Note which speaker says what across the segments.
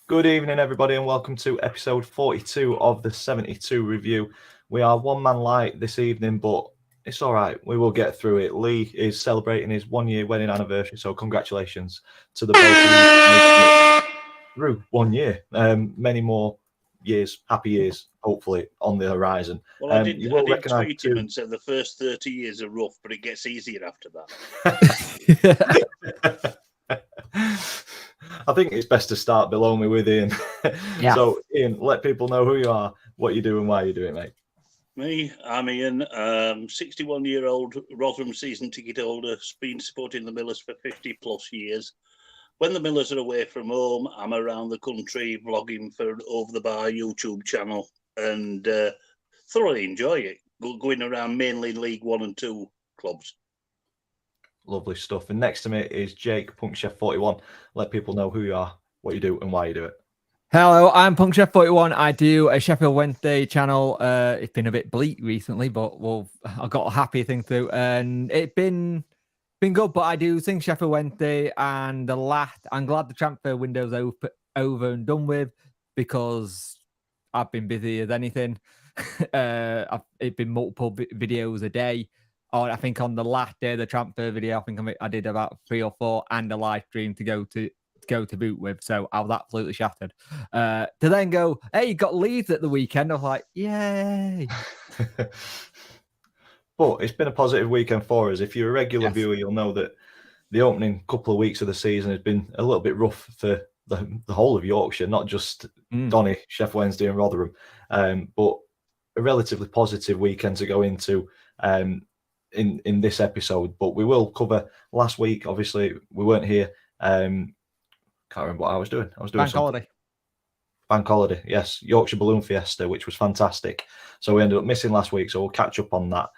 Speaker 1: Good evening, everybody, and welcome to episode 42 of the 72 review. We are one man light this evening, but it's all right. We will get through it. Lee is celebrating his 1 year wedding anniversary, so congratulations to the both of you through 1 year. Many more years, happy years, hopefully, on the horizon.
Speaker 2: Well, I did tweet him and said the first 30 years are rough, but it gets easier after
Speaker 1: that. I think it's best to start below me with Ian.
Speaker 3: Yeah.
Speaker 1: So, Ian, let people know who you are, what you do, and why you do it, mate.
Speaker 2: Me, I'm Ian, 61-year-old Rotherham season ticket holder, been supporting the Millers for 50 plus years. When the Millers are away from home, I'm around the country vlogging for Over the Bar YouTube channel and thoroughly enjoy it, going around mainly League 1 and 2 clubs.
Speaker 1: Lovely stuff. And next to me is Jake, Punk Chef 41. Let people know who you are, what you do, and why you do it.
Speaker 3: Hello, I'm Punk Chef 41. I do a Sheffield Wednesday channel. It's been a bit bleak recently, but I've got a happy thing through, and it's been good. But I do think Sheffield Wednesday, and I'm glad the transfer window's over and done with, because I've been busy as anything. It's been multiple videos a day. I think on the last day of the transfer video, I think I did about 3 or 4 and a live stream to go to boot with. So I was absolutely shattered. To then go, hey, you got Leeds at the weekend. I was like, yay.
Speaker 1: But it's been a positive weekend for us. If you're a regular viewer, you'll know that the opening couple of weeks of the season has been a little bit rough for the whole of Yorkshire, not just Donny, Sheffield Wednesday and Rotherham, but a relatively positive weekend to go into in this episode. But we will cover last week. Obviously, we weren't here. Can't remember what I was doing.
Speaker 3: Bank holiday.
Speaker 1: Bank holiday, yes. Yorkshire Balloon Fiesta, which was fantastic. So we ended up missing last week, so we'll catch up on that.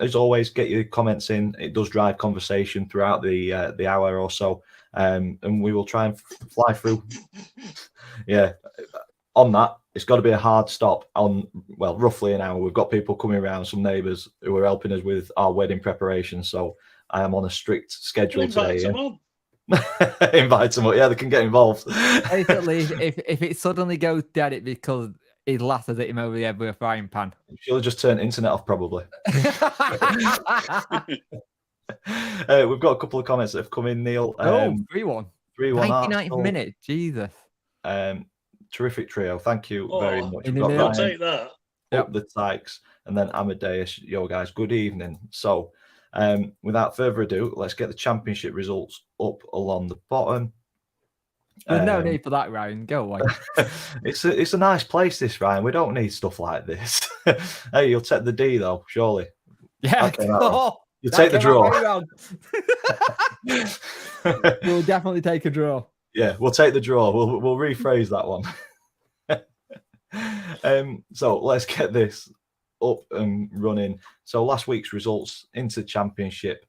Speaker 1: As always, get your comments in. It does drive conversation throughout the hour or so, and we will try and fly through. Yeah, on that, it's got to be a hard stop on, well, roughly an hour. We've got people coming around, some neighbours who are helping us with our wedding preparation, so I am on a strict schedule today. Invite them up. Yeah, they can get involved.
Speaker 3: Basically, if it suddenly goes dead, it's because his lass has hit him over the head with a frying pan.
Speaker 1: She'll have just turned internet off, probably. We've got a couple of comments that have come in, Neil.
Speaker 3: 3-1.
Speaker 1: 99th
Speaker 3: minute. Jesus.
Speaker 1: Terrific trio. Thank you very much.
Speaker 2: I'll take that.
Speaker 1: Up the Tykes, and then Amadeus. Yo, guys, good evening. So, without further ado, let's get the championship results up along the bottom.
Speaker 3: There's no need for that, Ryan. Go away.
Speaker 1: It's a nice place, this, Ryan. We don't need stuff like this. Hey, you'll take the D though, surely.
Speaker 3: Yeah.
Speaker 1: You'll take the draw.
Speaker 3: We'll definitely take a draw.
Speaker 1: Yeah, we'll take the draw. We'll rephrase that one. So let's get this up and running. So last week's results into Championship.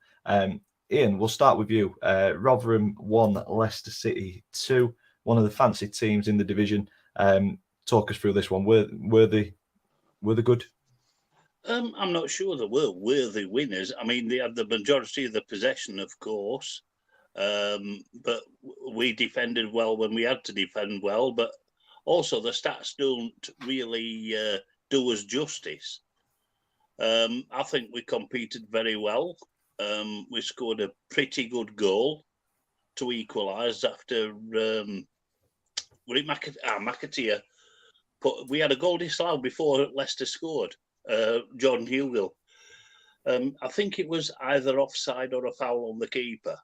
Speaker 1: Ian, we'll start with you. Rotherham 1, Leicester City 2. One of the fancy teams in the division. Talk us through this one. Were they good?
Speaker 2: I'm not sure they were worthy winners. I mean, they had the majority of the possession, of course, but we defended well when we had to defend well. But also, the stats don't really do us justice. I think we competed very well. We scored a pretty good goal to equalise after McAteer. We had a goal disallowed before Leicester scored. Jordan Hugill. I think it was either offside or a foul on the keeper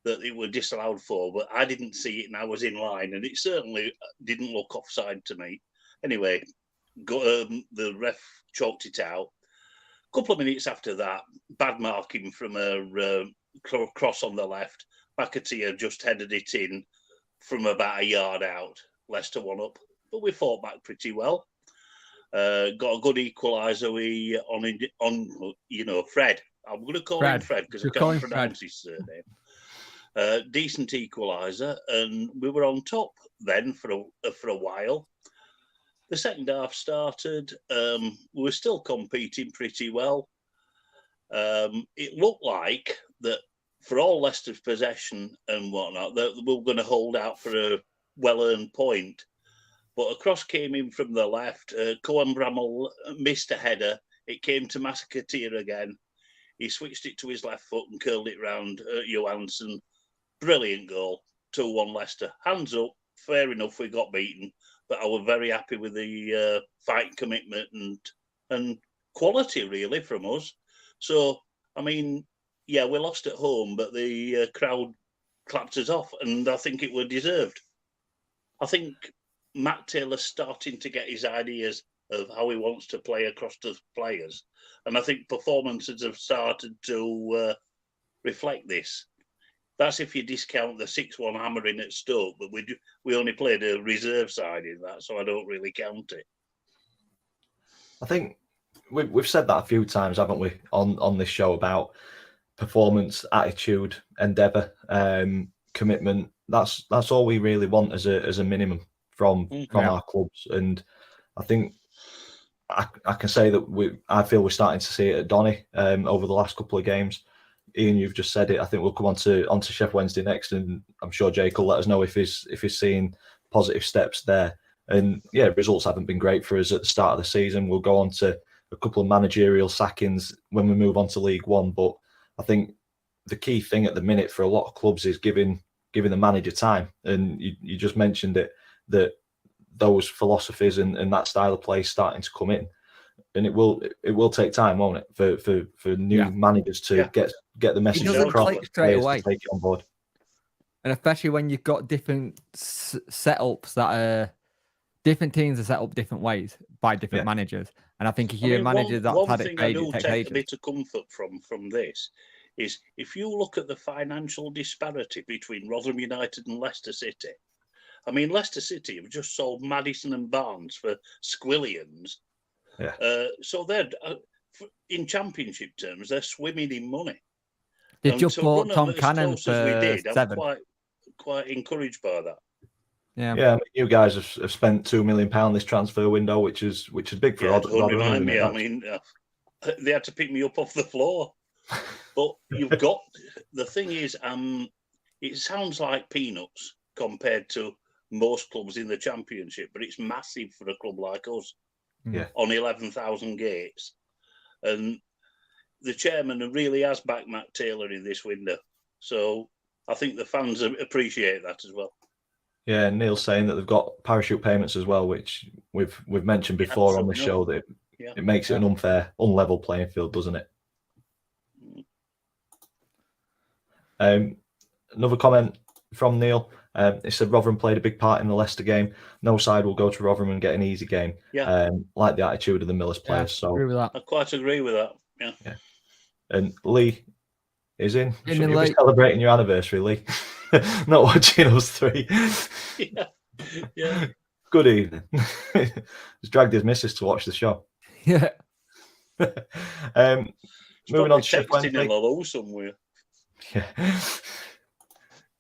Speaker 2: that they were disallowed for, but I didn't see it and I was in line, and it certainly didn't look offside to me. Anyway, the ref chalked it out. A couple of minutes after that, bad marking from a cross on the left. McAteer just headed it in from about a yard out. Leicester 1 up, but we fought back pretty well. Got a good equaliser on Fred. I'm going to call him Fred because I can't pronounce his surname. Decent equaliser, and we were on top then for a while. The second half started. We were still competing pretty well. It looked like that for all Leicester's possession and whatnot, that we were going to hold out for a well-earned point. But a cross came in from the left. Cohen Bramall missed a header. It came to Massaketeer again. He switched it to his left foot and curled it round Johansson. Brilliant goal. 2-1 Leicester. Hands up. Fair enough, we got beaten. But I was very happy with the fight commitment and quality, really, from us. So, I mean, yeah, we lost at home, but the crowd clapped us off, and I think it was deserved. I think Matt Taylor's starting to get his ideas of how he wants to play across the players. And I think performances have started to reflect this. That's if you discount the 6-1 hammering at Stoke, but we only played a reserve side in that, so I don't really count it.
Speaker 1: I think we've said that a few times, haven't we, on this show about performance, attitude, endeavour, commitment. That's all we really want as a minimum from our clubs. And I think I can say that I feel we're starting to see it at Donny over the last couple of games. Ian, you've just said it. I think we'll come on to Sheff Wednesday next, and I'm sure Jake will let us know if he's seeing positive steps there. And yeah, results haven't been great for us at the start of the season. We'll go on to a couple of managerial sackings when we move on to League One. But I think the key thing at the minute for a lot of clubs is giving the manager time. And you just mentioned it, that those philosophies and that style of play starting to come in. And it will take time, won't it, for new managers to get the message across,
Speaker 3: straight away,
Speaker 1: to take it on board.
Speaker 3: And especially when you've got different setups that are different teams are set up different ways by different managers. And I think if you're a manager that's had it played, it takes ages. One thing I do take a bit of comfort from this is if you look at the financial disparity between Rotherham United and Leicester City. I mean, Leicester City have just sold Maddison and Barnes for squillions.
Speaker 1: Yeah.
Speaker 2: So they're in championship terms, they're swimming in money.
Speaker 3: They've just bought Tom Cannon for $7.
Speaker 2: I'm quite encouraged by that.
Speaker 3: Yeah.
Speaker 1: I mean, you guys have spent £2 million this transfer window, which is big for Rotherham.
Speaker 2: Don't remind me. I mean, they had to pick me up off the floor. But you've got the thing is, it sounds like peanuts compared to most clubs in the championship, but it's massive for a club like us.
Speaker 1: Yeah.
Speaker 2: On 11,000 gates, and the chairman really has backed Matt Taylor in this window, so I think the fans appreciate that as well.
Speaker 1: Yeah, and Neil's saying that they've got parachute payments as well, which we've mentioned before on the show, that it makes it an unfair, unlevel playing field, doesn't it? Another comment from Neil. He said Rotherham played a big part in the Leicester game. No side will go to Rotherham and get an easy game. Like the attitude of the Millers players. So
Speaker 3: agree with that.
Speaker 2: I quite agree with that. Yeah.
Speaker 1: And Lee is in. Should you be celebrating your anniversary, Lee? Not watching us three.
Speaker 2: Yeah.
Speaker 1: Good evening. He's dragged his missus to watch the show.
Speaker 3: Yeah.
Speaker 1: Moving on to Sheff Wednesday.
Speaker 2: Hello somewhere.
Speaker 1: Yeah.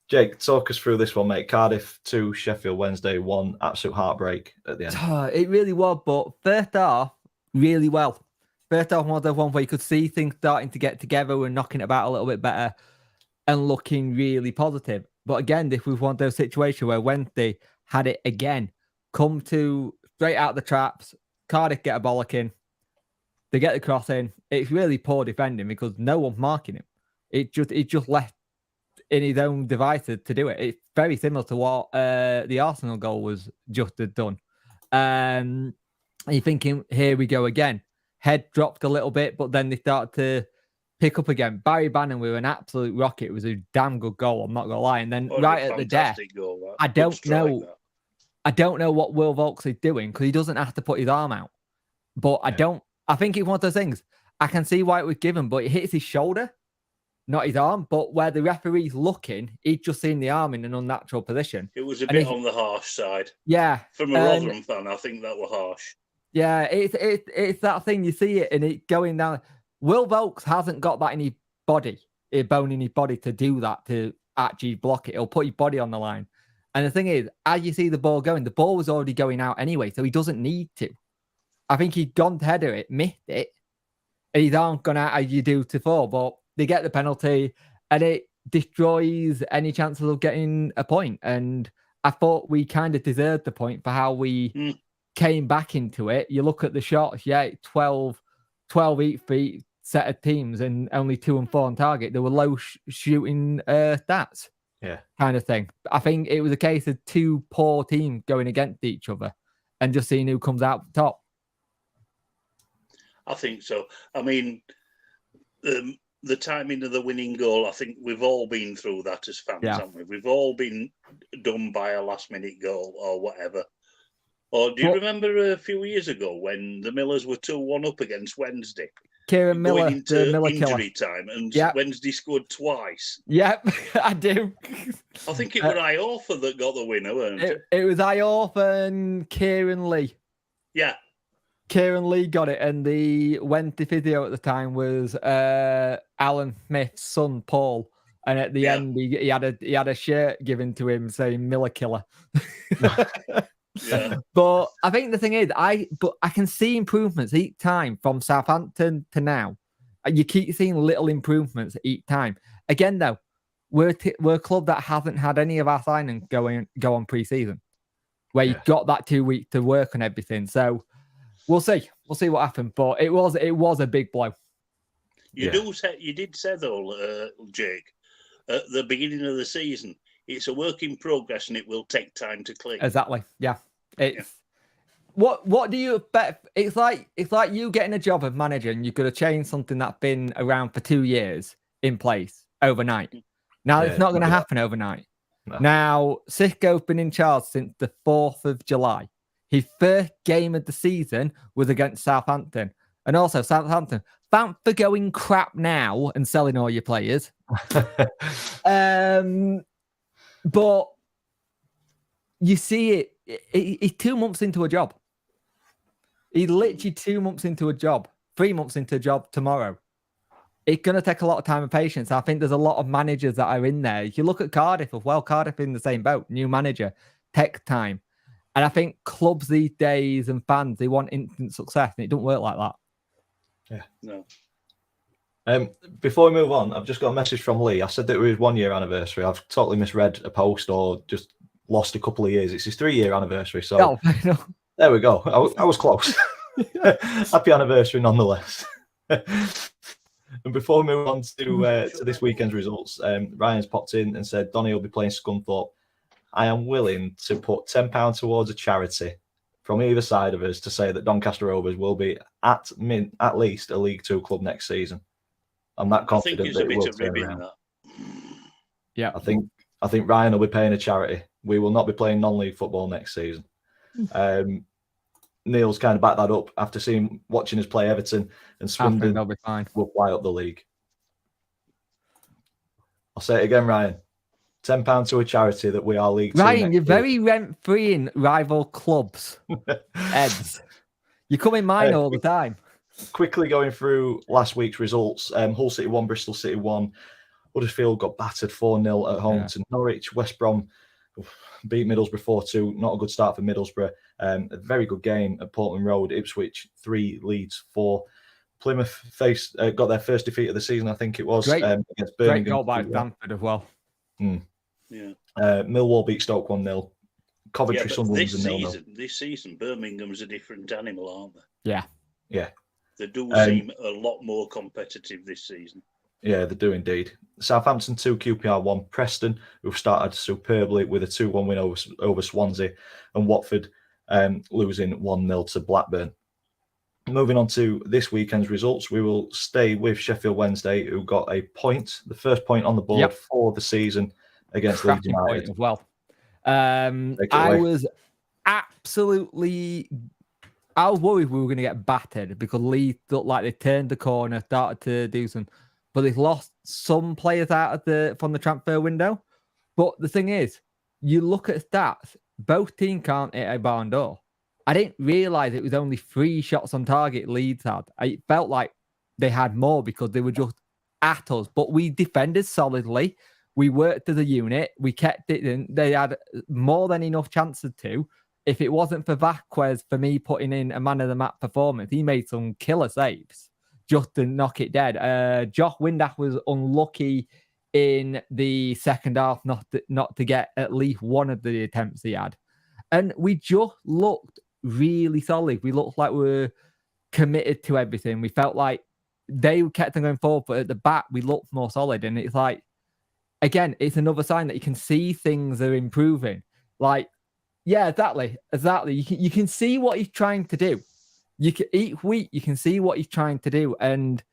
Speaker 1: Jake, talk us through this one, mate. Cardiff 2, Sheffield Wednesday 1. Absolute heartbreak at the end.
Speaker 3: It really was, but first half, really well. First half was the one where you could see things starting to get together and knocking it about a little bit better and looking really positive. But again, this was one of those situations where Wednesday had it again. Come to straight out the traps. Cardiff get a bollocking. They get the cross in. It's really poor defending because no one's marking him. It just left in his own devices to do it. It's very similar to what the Arsenal goal was just done. And you're thinking, here we go again. Head dropped a little bit, but then they start to pick up again. Barry Bannon with an absolute rocket. It was a damn good goal, I'm not going to lie. And then right at the death, I don't know what Will Vaulks is doing because he doesn't have to put his arm out. But I think it's one of those things. I can see why it was given, but it hits his shoulder, not his arm. But where the referee's looking, he's just seen the arm in an unnatural position.
Speaker 2: It was a bit on the harsh side.
Speaker 3: Yeah.
Speaker 2: From a Rotherham fan, I think that was harsh.
Speaker 3: Yeah, it's that thing, you see it and it going down. Will Vaulks hasn't got that in his body, a bone in his body to do that, to actually block it. He'll put his body on the line. And the thing is, as you see the ball going, the ball was already going out anyway, so he doesn't need to. I think he'd gone to header it, missed it, and his arm gone out as you do to fall, but they get the penalty and it destroys any chances of getting a point. And I thought we kind of deserved the point for how we came back into it. You look at the shots, 12 each feet set of teams and only 2 and 4 on target. There were low shooting stats, kind of thing. I think it was a case of 2 poor teams going against each other and just seeing who comes out top.
Speaker 2: I think so. I mean, the timing of the winning goal, I think we've all been through that as fans, haven't we? We've all been done by a last-minute goal or whatever. Or do you remember a few years ago when the Millers were 2-1 up against Wednesday?
Speaker 3: Kieran Miller,
Speaker 2: going into
Speaker 3: the Miller
Speaker 2: injury
Speaker 3: killer.
Speaker 2: time, and Wednesday scored twice.
Speaker 3: Yep, I do.
Speaker 2: I think it was Iorfa that got the winner, weren't it?
Speaker 3: It was Iorfa and Kieran Lee.
Speaker 2: Yeah.
Speaker 3: Kieran Lee got it, and the Wednesday physio at the time was Alan Smith's son, Paul. And at the end, he had a shirt given to him saying "Miller Killer." But I think the thing is, I can see improvements each time from Southampton to now. You keep seeing little improvements each time. Again, though, we're a club that hasn't had any of our signings go on pre-season, where you've got that 2 weeks to work on everything. So we'll see what happens. But it was a big blow.
Speaker 2: You did say though, Jake, at the beginning of the season, it's a work in progress and it will take time to click.
Speaker 3: Exactly. Yeah. What do you expect? It's like you getting a job as manager and you've got to change something that's been around for 2 years in place overnight. Now it's not going to happen overnight. No. Now Sisco's been in charge since the 4th of July. His first game of the season was against Southampton. And also Southampton, thanks for going crap now and selling all your players. But you see it. He's 2 months into a job. He's literally 2 months into a job, 3 months into a job tomorrow. It's going to take a lot of time and patience. I think there's a lot of managers that are in there. If you look at Cardiff as well, Cardiff in the same boat, new manager, tech time. And I think clubs these days and fans, they want instant success, and it don't work like that.
Speaker 2: Yeah.
Speaker 1: No. Before we move on, I've just got a message from Lee. I said that it was 1 year anniversary. I've totally misread a post or just lost a couple of years. It's his 3 year anniversary. So there we go. I was close. Happy anniversary nonetheless. And before we move on to this weekend's results, Ryan's popped in and said Donny will be playing Scunthorpe. I am willing to put £10 towards a charity from either side of us to say that Doncaster Rovers will be at least a League Two club next season. I'm that confident that it will turn around.
Speaker 3: Yeah,
Speaker 1: I think Ryan will be paying a charity. We will not be playing non-league football next season. Neil's kind of backed that up after watching us play Everton, and Swindon
Speaker 3: they'll be fine.
Speaker 1: Will fly up the league. I'll say it again, Ryan. £10 to a charity that we are League Two.
Speaker 3: Ryan, you're very rent-free in rival clubs. Eds. You come in mine all the time.
Speaker 1: Quickly going through last week's results. Hull City 1, Bristol City 1. Huddersfield got battered 4-0 at home to Norwich. West Brom beat Middlesbrough 4-2. Not a good start for Middlesbrough. A very good game at Portman Road. Ipswich 3, Leeds 4. Plymouth got their first defeat of the season, I think it was, against Birmingham.
Speaker 3: Great goal by Bamford as well.
Speaker 2: Yeah.
Speaker 1: Millwall beat Stoke 1-0. Coventry Sunderland's a 0-0.
Speaker 2: This season, Birmingham's a different animal, aren't they?
Speaker 1: Yeah.
Speaker 2: They do seem a lot more competitive this season.
Speaker 1: Yeah, they do indeed. Southampton 2, QPR 1. Preston, who've started superbly with a 2-1 win over Swansea, and Watford losing 1-0 to Blackburn. Moving on to this weekend's results, we will stay with Sheffield Wednesday, who got a point, the first point on the board for the season against Leeds United
Speaker 3: as well. I was worried we were going to get battered because Leeds looked like they turned the corner, started to do some, but they've lost some players out from the transfer window. But the thing is, you look at stats, both teams can't hit a barn door. I didn't realise it was only 3 shots on target Leeds had. It felt like they had more because they were just at us. But we defended solidly. We worked as a unit. We kept it in. They had more than enough chances to. If it wasn't for Vasquez, for me putting in a man-of-the-match performance, he made some killer saves just to knock it dead. Josh Windass was unlucky in the second half not to get at least one of the attempts he had. And we just looked really solid. We looked like we were committed to everything. We felt like they kept on going forward, but at the back, we looked more solid. And it's like, again, it's another sign that you can see things are improving. Like, yeah, exactly. You can see what he's trying to do. Each week, you can see what he's trying to do. And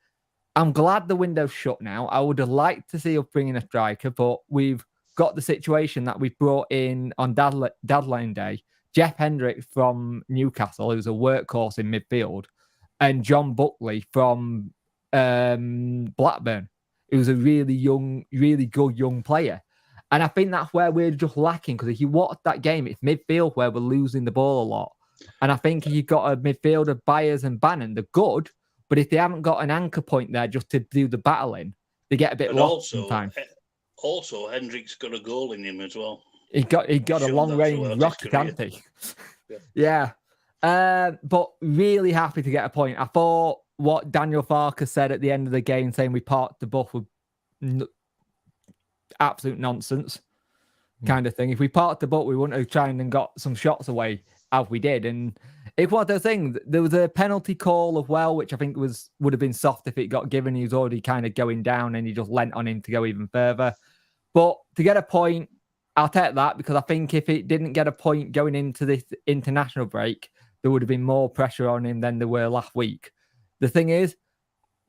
Speaker 3: I'm glad the window's shut now. I would have liked to see us bring in a striker, but we've got the situation that we brought in on deadline day. Jeff Hendricks from Newcastle, who's a workhorse in midfield, and John Buckley from Blackburn, who's a really good young player. And I think that's where we're just lacking, because if you watch that game, it's midfield where we're losing the ball a lot. And I think if you've got a midfield of Byers and Bannon, they're good, but if they haven't got an anchor point there just to do the battling, they get a bit lost sometimes.
Speaker 2: Also, Hendricks got a goal in him as well.
Speaker 3: He got a long-range rocket, hasn't he? Yeah. But really happy to get a point. I thought what Daniel Farke said at the end of the game, saying we parked the bus, was absolute nonsense kind of thing. If we parked the bus, we wouldn't have tried and got some shots away as we did. And it's one of those things. There was a penalty call as well, which I think would have been soft if it got given. He was already kind of going down and he just lent on him to go even further. But to get a point, I'll take that, because I think if it didn't get a point going into this international break, there would have been more pressure on him than there were last week. The thing is,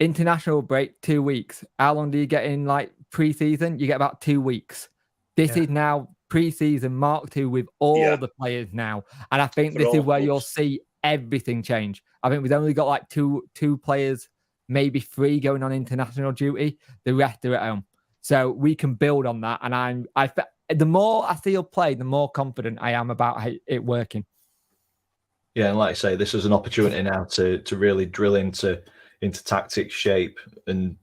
Speaker 3: international break, 2 weeks. How long do you get in like pre-season? You get about 2 weeks. This is now pre-season Mark II with all the players now. And I think this is where you'll see everything change. I think we've only got like two players, maybe 3 going on international duty. The rest are at home. So we can build on that. And the more I see you play, the more confident I am about it working.
Speaker 1: Yeah, and like I say, this is an opportunity now to really drill into tactics, shape, and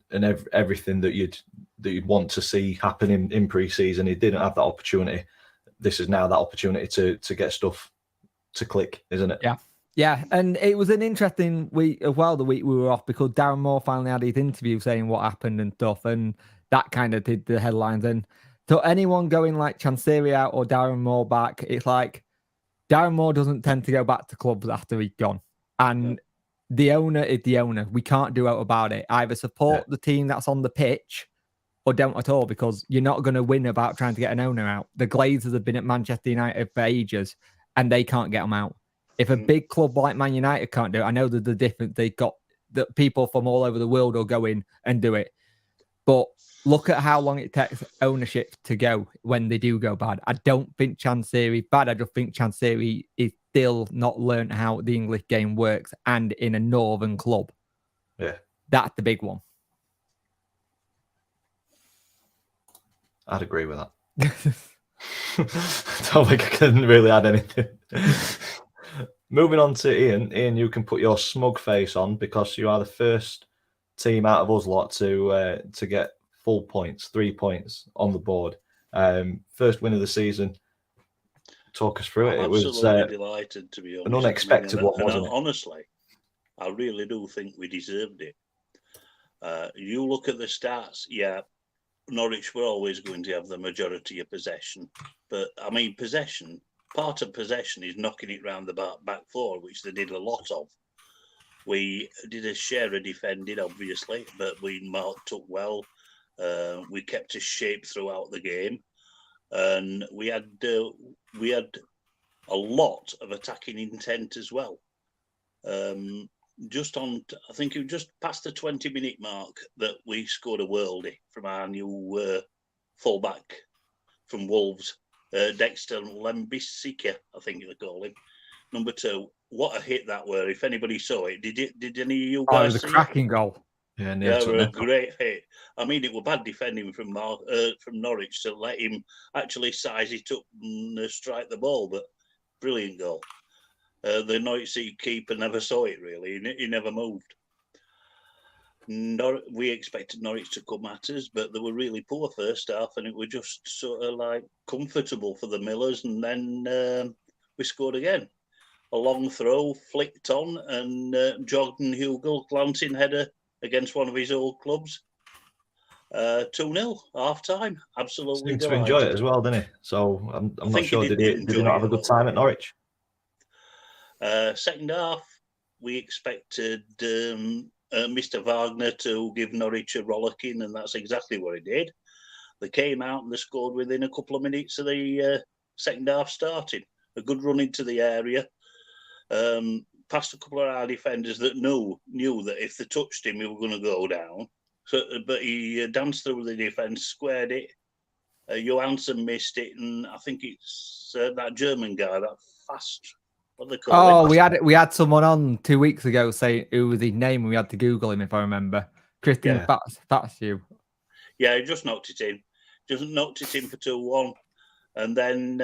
Speaker 1: everything that you'd want to see happen in pre-season. He didn't have that opportunity. This is now that opportunity to get stuff to click, isn't it?
Speaker 3: Yeah. And it was an interesting week as well, the week we were off, because Darren Moore finally had his interview saying what happened and stuff, and that kind of did the headlines. And so anyone going like Chansiri out or Darren Moore back, it's like Darren Moore doesn't tend to go back to clubs after he's gone. And the owner is the owner. We can't do out about it. Either support the team that's on the pitch or don't at all, because you're not going to win about trying to get an owner out. The Glazers have been at Manchester United for ages and they can't get them out. If a big club like Man United can't do it, I know that the difference, they got the people from all over the world will go in and do it. But look at how long it takes ownership to go when they do go bad. I don't think Chansiri is bad. I just think Chansiri is still not learned how the English game works, and in a northern club.
Speaker 1: Yeah.
Speaker 3: That's the big one.
Speaker 1: I'd agree with that. I don't think I can really add anything. Moving on to Ian. Ian, you can put your smug face on, because you are the first team out of us lot to get full points, 3 points on the board. First win of the season. Talk us through it.
Speaker 2: I'm absolutely delighted, to be honest.
Speaker 1: An unexpected one, wasn't it?
Speaker 2: Honestly, I really do think we deserved it. You look at the stats, Norwich were always going to have the majority of possession. But, I mean, part of possession is knocking it round the back four, which they did a lot of. We did a share of defending, obviously, but we marked up well. We kept a shape throughout the game. And we had a lot of attacking intent as well. I think it was just past the 20-minute mark that we scored a worldie from our new fullback from Wolves, Dexter Lembisica, I think they call him. Number 2. What a hit that were! If anybody saw it, did any of you guys?
Speaker 3: It was a cracking goal.
Speaker 2: Yeah, it was a great hit. I mean, it was bad defending from Norwich to let him actually size it up and strike the ball, but brilliant goal. The Norwich keeper never saw it, really. He never moved. We expected Norwich to come at us, but they were really poor first half, and it was just sort of like comfortable for the Millers, and then we scored again. A long throw, flicked on, and Jordan Hugill glancing header against one of his old clubs. 2-0 half time. Absolutely
Speaker 1: Seemed to
Speaker 2: delighted.
Speaker 1: enjoy it as well, didn't he? So I'm not
Speaker 2: think he
Speaker 1: sure.
Speaker 2: did
Speaker 1: Did he
Speaker 2: enjoy
Speaker 1: not
Speaker 2: it
Speaker 1: have
Speaker 2: a
Speaker 1: a good
Speaker 2: little
Speaker 1: time
Speaker 2: bit,
Speaker 1: at Norwich?
Speaker 2: Second half, we expected Mr. Wagner to give Norwich a rollicking, and that's exactly what he did. They came out and they scored within a couple of minutes of the second half starting. A good run into the area. Past a couple of our defenders that knew that if they touched him, he was going to go down. So, but he danced through the defence, squared it. Johansson missed it, and I think it's that German guy, that fast. What they call him?
Speaker 3: We had someone on 2 weeks ago saying who was his name, and we had to Google him if I remember. Christian
Speaker 1: Yeah.
Speaker 3: Fatsu.
Speaker 2: Yeah, he just knocked it in. Just knocked it in for 2-1, and then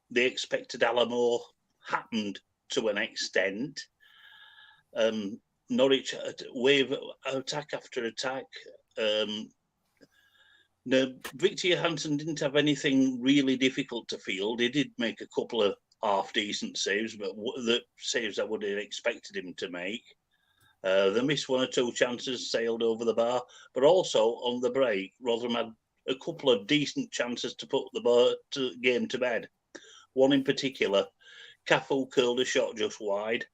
Speaker 2: the expected Alamo happened to an extent. Norwich wave attack after attack. No, Victor Johansson didn't have anything really difficult to field. He did make a couple of half-decent saves, but the saves I would have expected him to make. They missed 1 or 2 chances, sailed over the bar, but also on the break, Rotherham had a couple of decent chances to put the game to bed. One in particular, Cafu curled a shot just wide,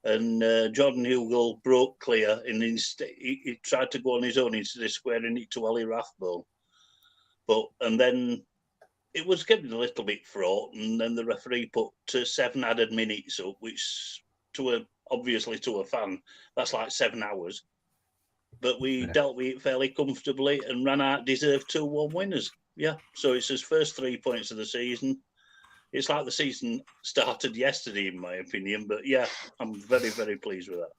Speaker 2: and Jordan Hugill broke clear, and instead he tried to go on his own instead of squaring it to Ollie Rathbone. And then it was getting a little bit fraught, and then the referee put 7 added minutes up, which obviously to a fan, that's like 7 hours. But we dealt with it fairly comfortably, and Ranart deserved 2-1 winners. Yeah, so it's his first 3 points of the season. It's like the season started yesterday, in my opinion. But yeah, I'm very, very pleased with that.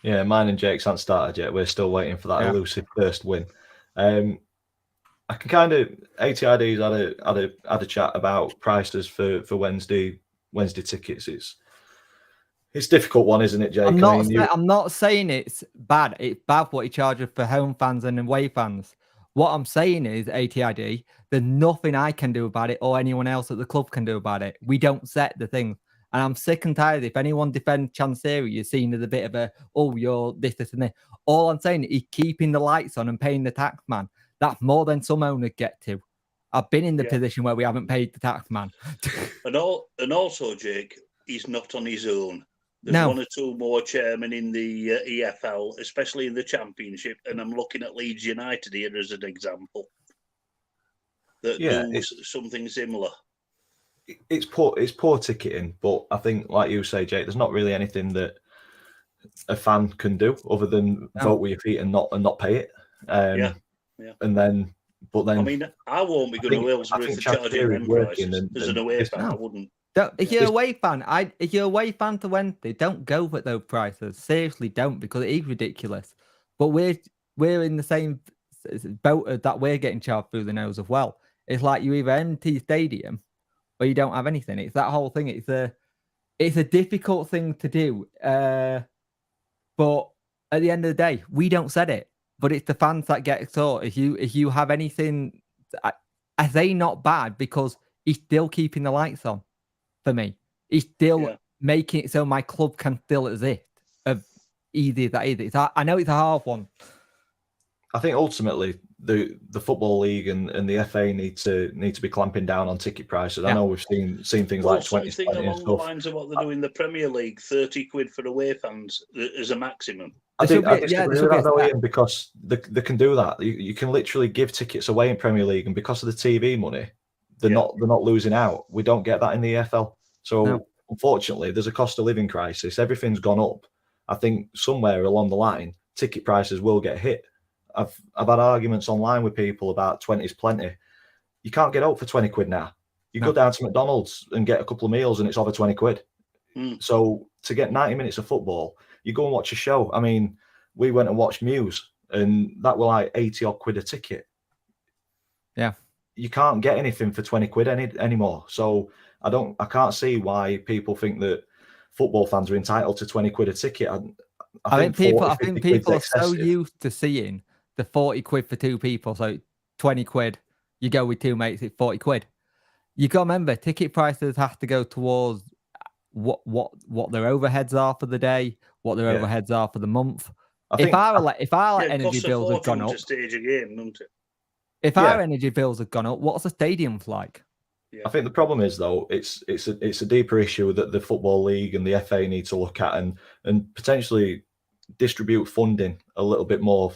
Speaker 1: Yeah, mine and Jake's haven't started yet. We're still waiting for that elusive first win. I can kind of ATID's had a chat about prices for Wednesday tickets. It's a difficult one, isn't it, Jake?
Speaker 3: I'm not saying it's bad. It's bad what he charges for home fans and away fans. What I'm saying is, ATID, there's nothing I can do about it or anyone else at the club can do about it. We don't set the things. And I'm sick and tired. If anyone defends Chansiri, you're seen as a bit of a, you're this, and this. All I'm saying is keeping the lights on and paying the tax man. That's more than some owners get to. I've been in the position where we haven't paid the tax man.
Speaker 2: and also, Jake, he's not on his own. There's 1 or 2 more chairmen in the EFL, especially in the Championship, and I'm looking at Leeds United here as an example that do something similar.
Speaker 1: It's poor ticketing, but I think, like you say, Jake, there's not really anything that a fan can do other than vote with your feet and not pay it. And then, I
Speaker 2: mean, I won't be going to Aylesbury for charging them prices. As an away fan, I wouldn't.
Speaker 3: If you're a away fan, if you're a away fan to Wednesday, don't go for those prices. Seriously, don't, because it is ridiculous. But we're in the same boat that we're getting charged through the nose as well. It's like you either empty stadium or you don't have anything. It's that whole thing. It's a difficult thing to do. But at the end of the day, we don't set it. But it's the fans that get caught. If you have anything, I say not bad because he's still keeping the lights on. For me, he's still making it so my club can still exist. Of easy as that is, I know it's a hard one.
Speaker 1: I think ultimately the Football League and the FA need to be clamping down on ticket prices. I know we've seen things like 20
Speaker 2: along the lines of what they do in the Premier League, 30 quid for away fans as a maximum.
Speaker 1: I disagree with that though, Ian, because they can do that. You can literally give tickets away in Premier League, and because of the TV money, they're not losing out. We don't get that in the EFL. So unfortunately, there's a cost of living crisis. Everything's gone up. I think somewhere along the line, ticket prices will get hit. I've had arguments online with people about 20's plenty. You can't get out for 20 quid now. You go down to McDonald's and get a couple of meals and it's over 20 quid. So to get 90 minutes of football, you go and watch a show. I mean, we went and watched Muse and that were like 80 odd quid a ticket.
Speaker 3: Yeah.
Speaker 1: You can't get anything for 20 quid anymore. So I can't see why people think that football fans are entitled to 20 quid a ticket. I think
Speaker 3: people are so used to seeing the 40 quid for 2 people. So 20 quid, you go with 2 mates, it's 40 quid. You got to remember, ticket prices have to go towards what their overheads are for the day, what their overheads are for the month. If our
Speaker 2: Yeah, it
Speaker 3: energy
Speaker 2: costs a
Speaker 3: bills have gone
Speaker 2: fortune
Speaker 3: up,
Speaker 2: to stage a game, doesn't it?
Speaker 3: if
Speaker 1: Yeah.
Speaker 3: our energy bills have gone up, what's the stadiums like?
Speaker 1: I think the problem is though it's a deeper issue that the Football League and the FA need to look at and potentially distribute funding a little bit more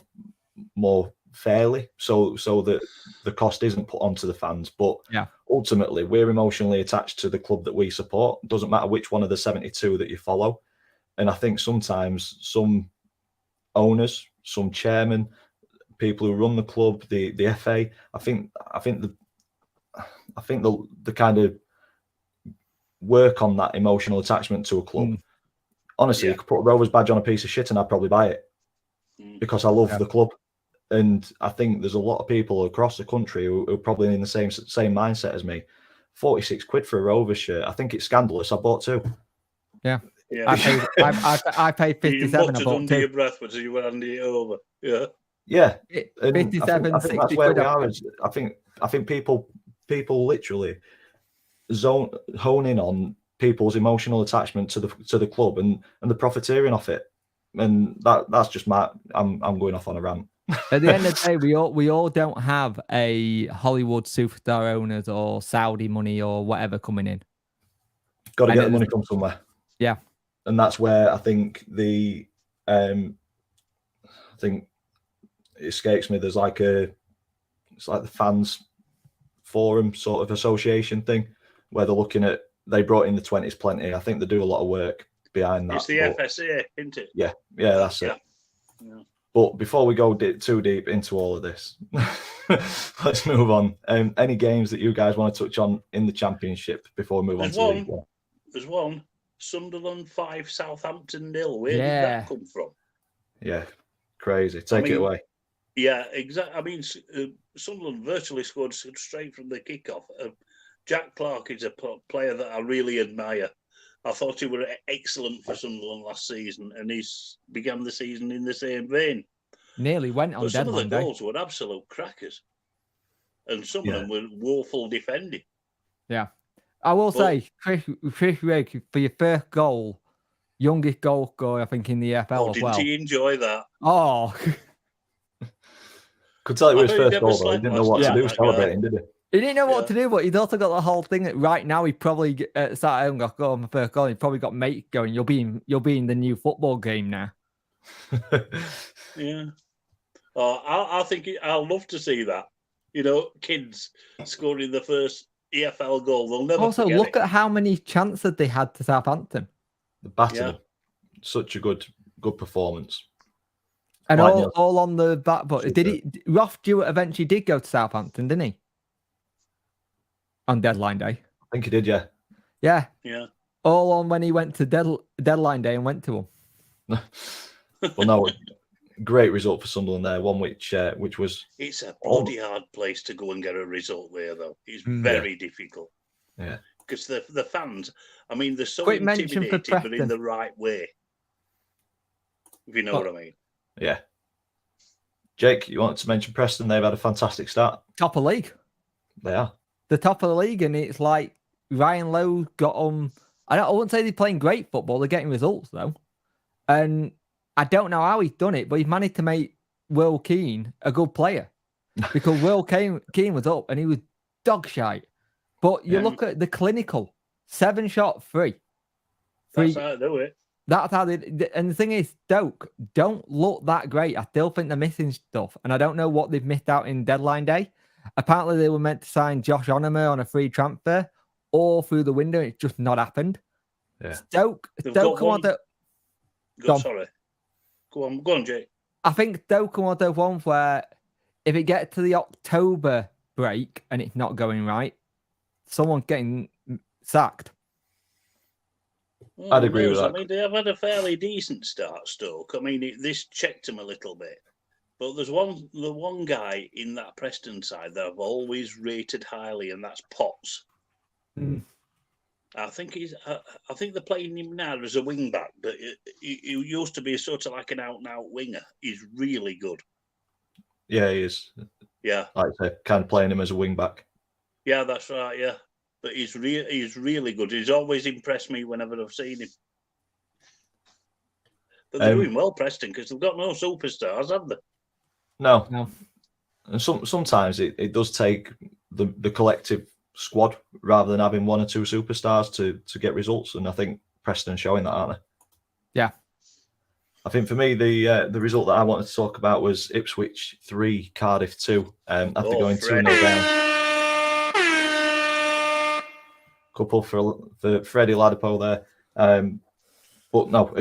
Speaker 1: fairly, so that the cost isn't put onto the fans. But
Speaker 3: Yeah.
Speaker 1: ultimately, we're emotionally attached to the club that we support. It doesn't matter which one of the 72 that you follow. And I think sometimes some owners, some chairmen, people who run the club, the FA, I think the kind of work on that emotional attachment to a club. Honestly, you could put a Rovers badge on a piece of shit and I'd probably buy it because I love the club. And I think there's a lot of people across the country who are probably in the same mindset as me. 46 quid for a Rovers shirt. I think it's scandalous. I bought two.
Speaker 3: Yeah.
Speaker 2: Yeah.
Speaker 3: I paid 57.
Speaker 2: You
Speaker 3: I
Speaker 2: muttered
Speaker 3: bought
Speaker 2: under
Speaker 3: two.
Speaker 2: your breath as you were handing it over. Yeah.
Speaker 1: Yeah. And
Speaker 3: 57,
Speaker 1: I think
Speaker 3: 60
Speaker 1: that's where
Speaker 3: quid.
Speaker 1: we are. I think people literally hone in on people's emotional attachment to the club and the profiteering off it. And that's just I'm going off on a rant.
Speaker 3: At the end of the day, we all don't have a Hollywood superstar owners or Saudi money or whatever coming in.
Speaker 1: Got to get the money from somewhere.
Speaker 3: Yeah.
Speaker 1: And that's where I think I think it escapes me. There's it's like the fans forum sort of association thing where they're looking at, they brought in the 20s plenty. I think they do a lot of work behind that.
Speaker 2: It's the FSA, isn't it?
Speaker 1: Yeah, that's it.
Speaker 2: Yeah.
Speaker 1: But before we go too deep into all of this, let's move on. Any games that you guys want to touch on in the Championship before we move on to League One?
Speaker 2: There's one. Sunderland 5, Southampton 0. Where did that come from?
Speaker 1: Yeah, crazy. Take it away.
Speaker 2: Yeah, exactly. I mean, Sunderland virtually scored straight from the kickoff. Jack Clarke is a player that I really admire. I thought he was excellent for Sunderland last season, and he's began the season in the same vein.
Speaker 3: Nearly went on deadline day.
Speaker 2: Some of the goals were absolute crackers, and some of them were woeful defending.
Speaker 3: Yeah, I will say, Chris Rigg, for your first goal, youngest goal scorer, I think, in the EFL as well.
Speaker 2: Didn't he enjoy that?
Speaker 3: Oh,
Speaker 1: could tell it was his first goal, though. He didn't know what to do celebrating, did he?
Speaker 3: He didn't know what to do, but he's also got the whole thing that right now he probably sat at home got my first goal. He probably got mate going. You'll be in the new football game now.
Speaker 2: Yeah. I think I'll love to see that. You know, kids scoring the first EFL goal. They'll never
Speaker 3: also look at how many chances they had to Southampton.
Speaker 1: The battle, such a good performance.
Speaker 3: And all on the back. But Ross Stewart eventually did go to Southampton, didn't he? On deadline day.
Speaker 1: I think he did, yeah.
Speaker 2: Yeah.
Speaker 3: All on when he went to deadline day and went to him.
Speaker 1: Well, no, great result for Sunderland there. One which was.
Speaker 2: It's a bloody hard place to go and get a result there, though. It's very difficult.
Speaker 1: Yeah.
Speaker 2: Because the fans, I mean, they're so intimidated, but in the right way. If you know what I mean.
Speaker 1: Yeah. Jake, you want to mention Preston? They've had a fantastic start.
Speaker 3: Top of league.
Speaker 1: They are.
Speaker 3: The top of the league, and it's like Ryan Lowe got them. I wouldn't say they're playing great football. They're getting results, though. And I don't know how he's done it, but he's managed to make Will Keane a good player. Because Will Keane was up, and he was dog shite. But you look at the clinical, 7-shot free.
Speaker 2: That's how they do it.
Speaker 3: That's how they. And the thing is, Stoke don't look that great. I still think they're missing stuff, and I don't know what they've missed out in deadline day. Apparently, they were meant to sign Josh Onomah on a free transfer all through the window. It's just not happened.
Speaker 1: Yeah.
Speaker 3: Stoke want to.
Speaker 2: Sorry. Go on, Jake.
Speaker 3: I think Stoke want to one where if it gets to the October break and it's not going right, someone's getting sacked.
Speaker 1: I'd agree with that.
Speaker 2: I mean, they have had a fairly decent start, Stoke. I mean, this checked them a little bit. But there's the one guy in that Preston side that I've always rated highly, and that's Potts. I think they're playing him now as a wing back, but he used to be sort of like an out-and-out winger. He's really good.
Speaker 1: Yeah, he is.
Speaker 2: Yeah,
Speaker 1: like I say, kind of playing him as a wing back.
Speaker 2: Yeah, that's right. Yeah, but he's really good. He's always impressed me whenever I've seen him. But they're
Speaker 1: Um,
Speaker 2: doing well, Preston, because they've got no superstars, have they?
Speaker 1: No,
Speaker 3: No.
Speaker 1: and sometimes it does take the collective squad rather than having one or two superstars to get results. And I think Preston are showing that, aren't they?
Speaker 3: Yeah.
Speaker 1: I think for me the result that I wanted to talk about was Ipswich 3, Cardiff 2. After going 2-0 down. Couple for Freddie Ladapo there. But no,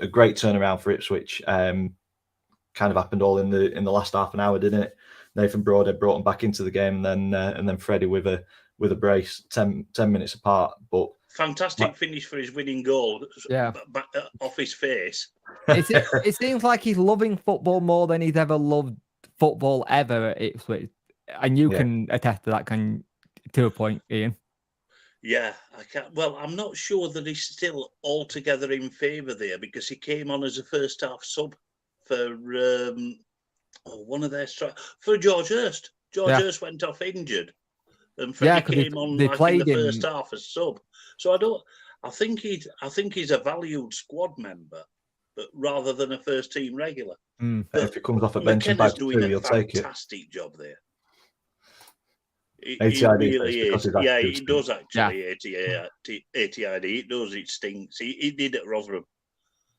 Speaker 1: a great turnaround for Ipswich. Kind of happened all in the last half an hour, didn't it? Nathan Broadhead brought him back into the game, and then Freddie with a brace 10 minutes apart. But
Speaker 2: fantastic finish for his winning goal.
Speaker 3: Yeah.
Speaker 2: Off his face.
Speaker 3: It seems like he's loving football more than he's ever loved football ever at Ipswich. And you can attest to that, to a point, Ian.
Speaker 2: Yeah, I can't. Well, I'm not sure that he's still altogether in favour there, because he came on as a first half sub for one of their for George Hurst. George Hurst went off injured, and Freddie came on like in the first half as sub. So I think he's a valued squad member, but rather than a first team regular.
Speaker 1: If it comes off a bench and
Speaker 2: McKenna's
Speaker 1: back
Speaker 2: doing
Speaker 1: two,
Speaker 2: a
Speaker 1: you'll take it.
Speaker 2: fantastic job there. He
Speaker 1: ATID
Speaker 2: really is. Yeah, he does actually.
Speaker 1: Yeah.
Speaker 2: ATID, it does. It stinks. He did at Rotherham.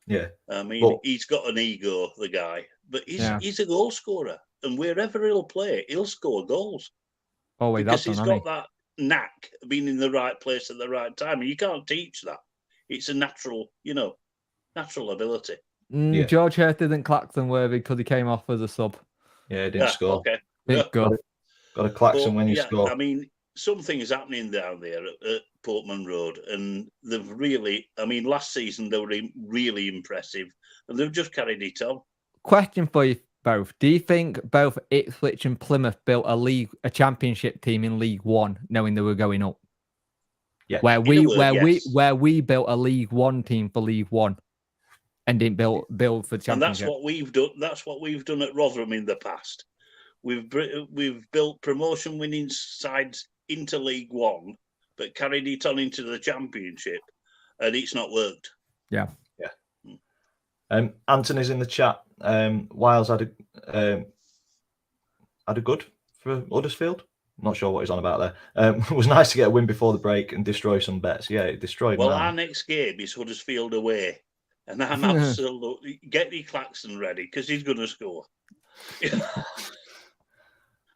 Speaker 1: Yeah.
Speaker 2: I mean, he's got an ego, the guy, but he's a goal scorer, and wherever he'll play, he'll score goals.
Speaker 3: Always,
Speaker 2: because he's got that knack of being in the right place at the right time, and you can't teach that. It's a natural, natural ability.
Speaker 3: George Hurst isn't Claxton worthy because he came off as a sub.
Speaker 1: Yeah, he didn't score.
Speaker 2: Okay.
Speaker 1: Got a Claxton when you score.
Speaker 2: I mean, something is happening down there at Portman Road, and they've really, last season they were really impressive, and they've just carried it on.
Speaker 3: Question for you both. Do you think both Ipswich and Plymouth built a championship team in League One, knowing they were going up?
Speaker 1: Yeah.
Speaker 3: Where we built a League One team for League One and didn't build for the championship.
Speaker 2: And that's what we've done. That's what we've done at Rotherham in the past. We've built promotion winning sides into League One, but carried it on into the Championship, and it's not worked.
Speaker 3: Yeah.
Speaker 1: Anthony's in the chat. Wiles had a good for Huddersfield. Not sure what he's on about there. It was nice to get a win before the break and destroy some bets. Yeah, it destroyed.
Speaker 2: Well, our next game is Huddersfield away, and I'm absolutely get your Claxton ready because he's going to score.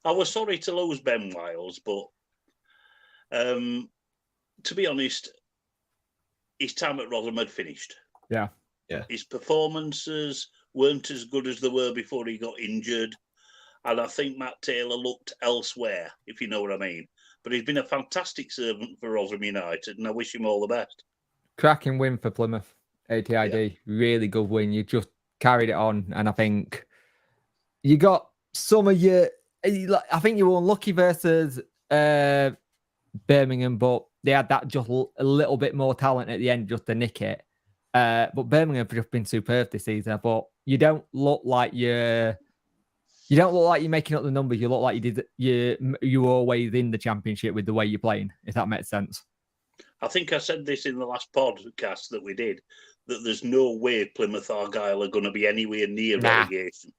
Speaker 2: I was sorry to lose Ben Wiles, but to be honest, his time at Rotherham had finished.
Speaker 3: Yeah.
Speaker 2: His performances weren't as good as they were before he got injured. And I think Matt Taylor looked elsewhere, if you know what I mean. But he's been a fantastic servant for Rotherham United, and I wish him all the best.
Speaker 3: Cracking win for Plymouth. ATID. Really good win. You just carried it on. And I think you got some of your... I think you were unlucky versus Birmingham, but they had that just a little bit more talent at the end just to nick it. But Birmingham have just been superb this season. But you don't look like you're making up the numbers. You look like you were always in the Championship with the way you're playing, if that makes sense.
Speaker 2: I think I said this in the last podcast that we did, that there's no way Plymouth Argyle are going to be anywhere near relegation.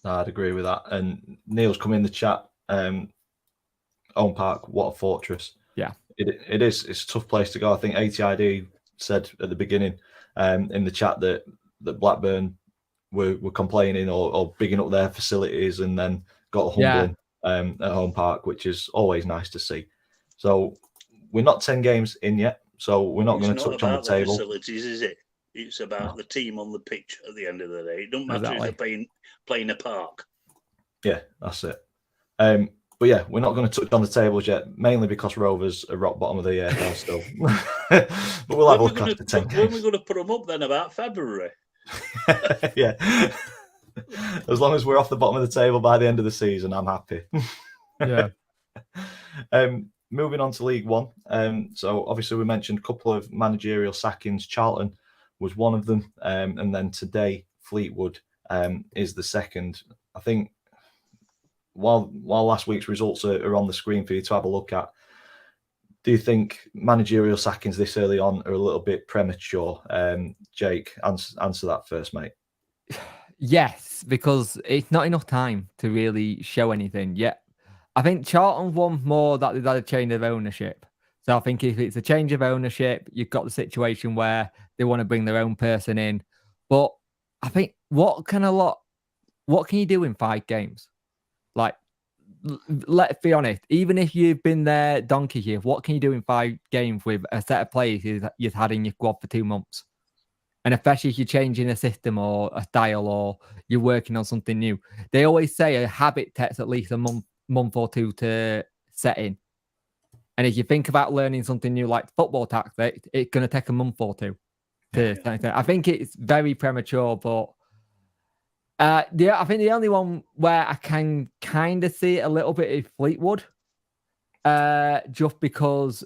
Speaker 1: I'd agree with that. And Neil's come in the chat. Owen Park, what a fortress.
Speaker 3: Yeah.
Speaker 1: It is. It's a tough place to go. I think ATID said at the beginning in the chat that Blackburn were complaining or bigging up their facilities and then got humbling at Home Park, which is always nice to see. So we're not 10 games in yet, so we're not going to touch on the table.
Speaker 2: Facilities, is it? It's about the team on the pitch at the end of the day. It doesn't matter if they're playing a park. Yeah,
Speaker 1: that's it. But yeah, we're not going to touch on the tables yet, mainly because Rovers are rock bottom of the EFL still. But we'll have a look after 10 games.
Speaker 2: When are we going to put them up then? About February?
Speaker 1: Yeah. As long as we're off the bottom of the table by the end of the season, I'm happy.
Speaker 3: Yeah.
Speaker 1: Moving on to League One. So obviously we mentioned a couple of managerial sackings. Charlton was one of them. And then today, Fleetwood is the second. I think while last week's results are on the screen for you to have a look at, Do you think managerial sackings this early on are a little bit premature? Jake, answer that first, mate.
Speaker 3: Yes, because it's not enough time to really show anything yet. I think Charlton want more that they've had a change of ownership. So I think if it's a change of ownership, you've got the situation where they want to bring their own person in. But I think what can you do in 5 games? Like, let's be honest, even if you've been there donkey year, what can you do in 5 games with a set of players you've had in your squad for 2 months? And especially if you're changing a system or a style or you're working on something new. They always say a habit takes at least a month or 2 to set in. And if you think about learning something new like football tactics, it's going to take a month or 2. I think it's very premature, but I think the only one where I can kind of see it a little bit is Fleetwood. Just because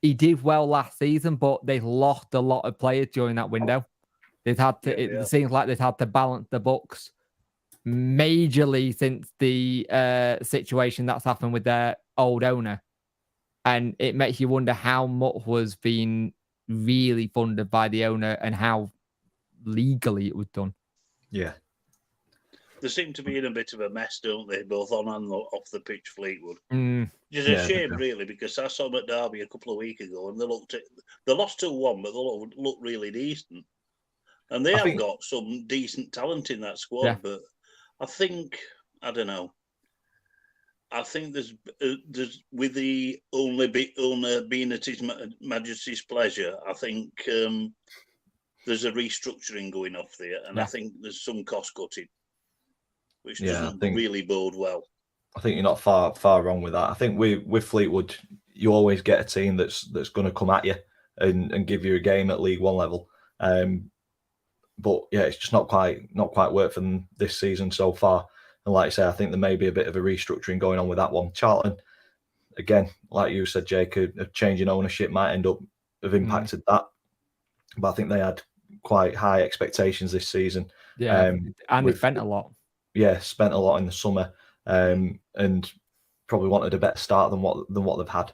Speaker 3: he did well last season, but they lost a lot of players during that window. They've had to. It seems like they've had to balance the books majorly since the situation that's happened with their old owner, and it makes you wonder how much was being really funded by the owner and how legally it was done.
Speaker 1: Yeah.
Speaker 2: They seem to be in a bit of a mess, don't they? Both on and off the pitch, Fleetwood.
Speaker 3: Mm.
Speaker 2: Which is a shame, really, because I saw them at Derby a couple of weeks ago, and they lost 2-1, but they looked really decent. And they have got some decent talent in that squad, but I think, I don't know. I think there's with the owner being at His Majesty's pleasure, I think there's a restructuring going off there, and I think there's some cost cutting, which doesn't really bode well.
Speaker 1: I think you're not far wrong with that. I think with Fleetwood, you always get a team that's going to come at you and give you a game at League One level. But yeah, it's just not quite worked for them this season so far. And like I say, I think there may be a bit of a restructuring going on with that one. Charlton, again, like you said, Jake, a change in ownership might end up have impacted that. But I think they had quite high expectations this season.
Speaker 3: Yeah, and they spent a lot.
Speaker 1: Yeah, spent a lot in the summer, and probably wanted a better start than what they've had.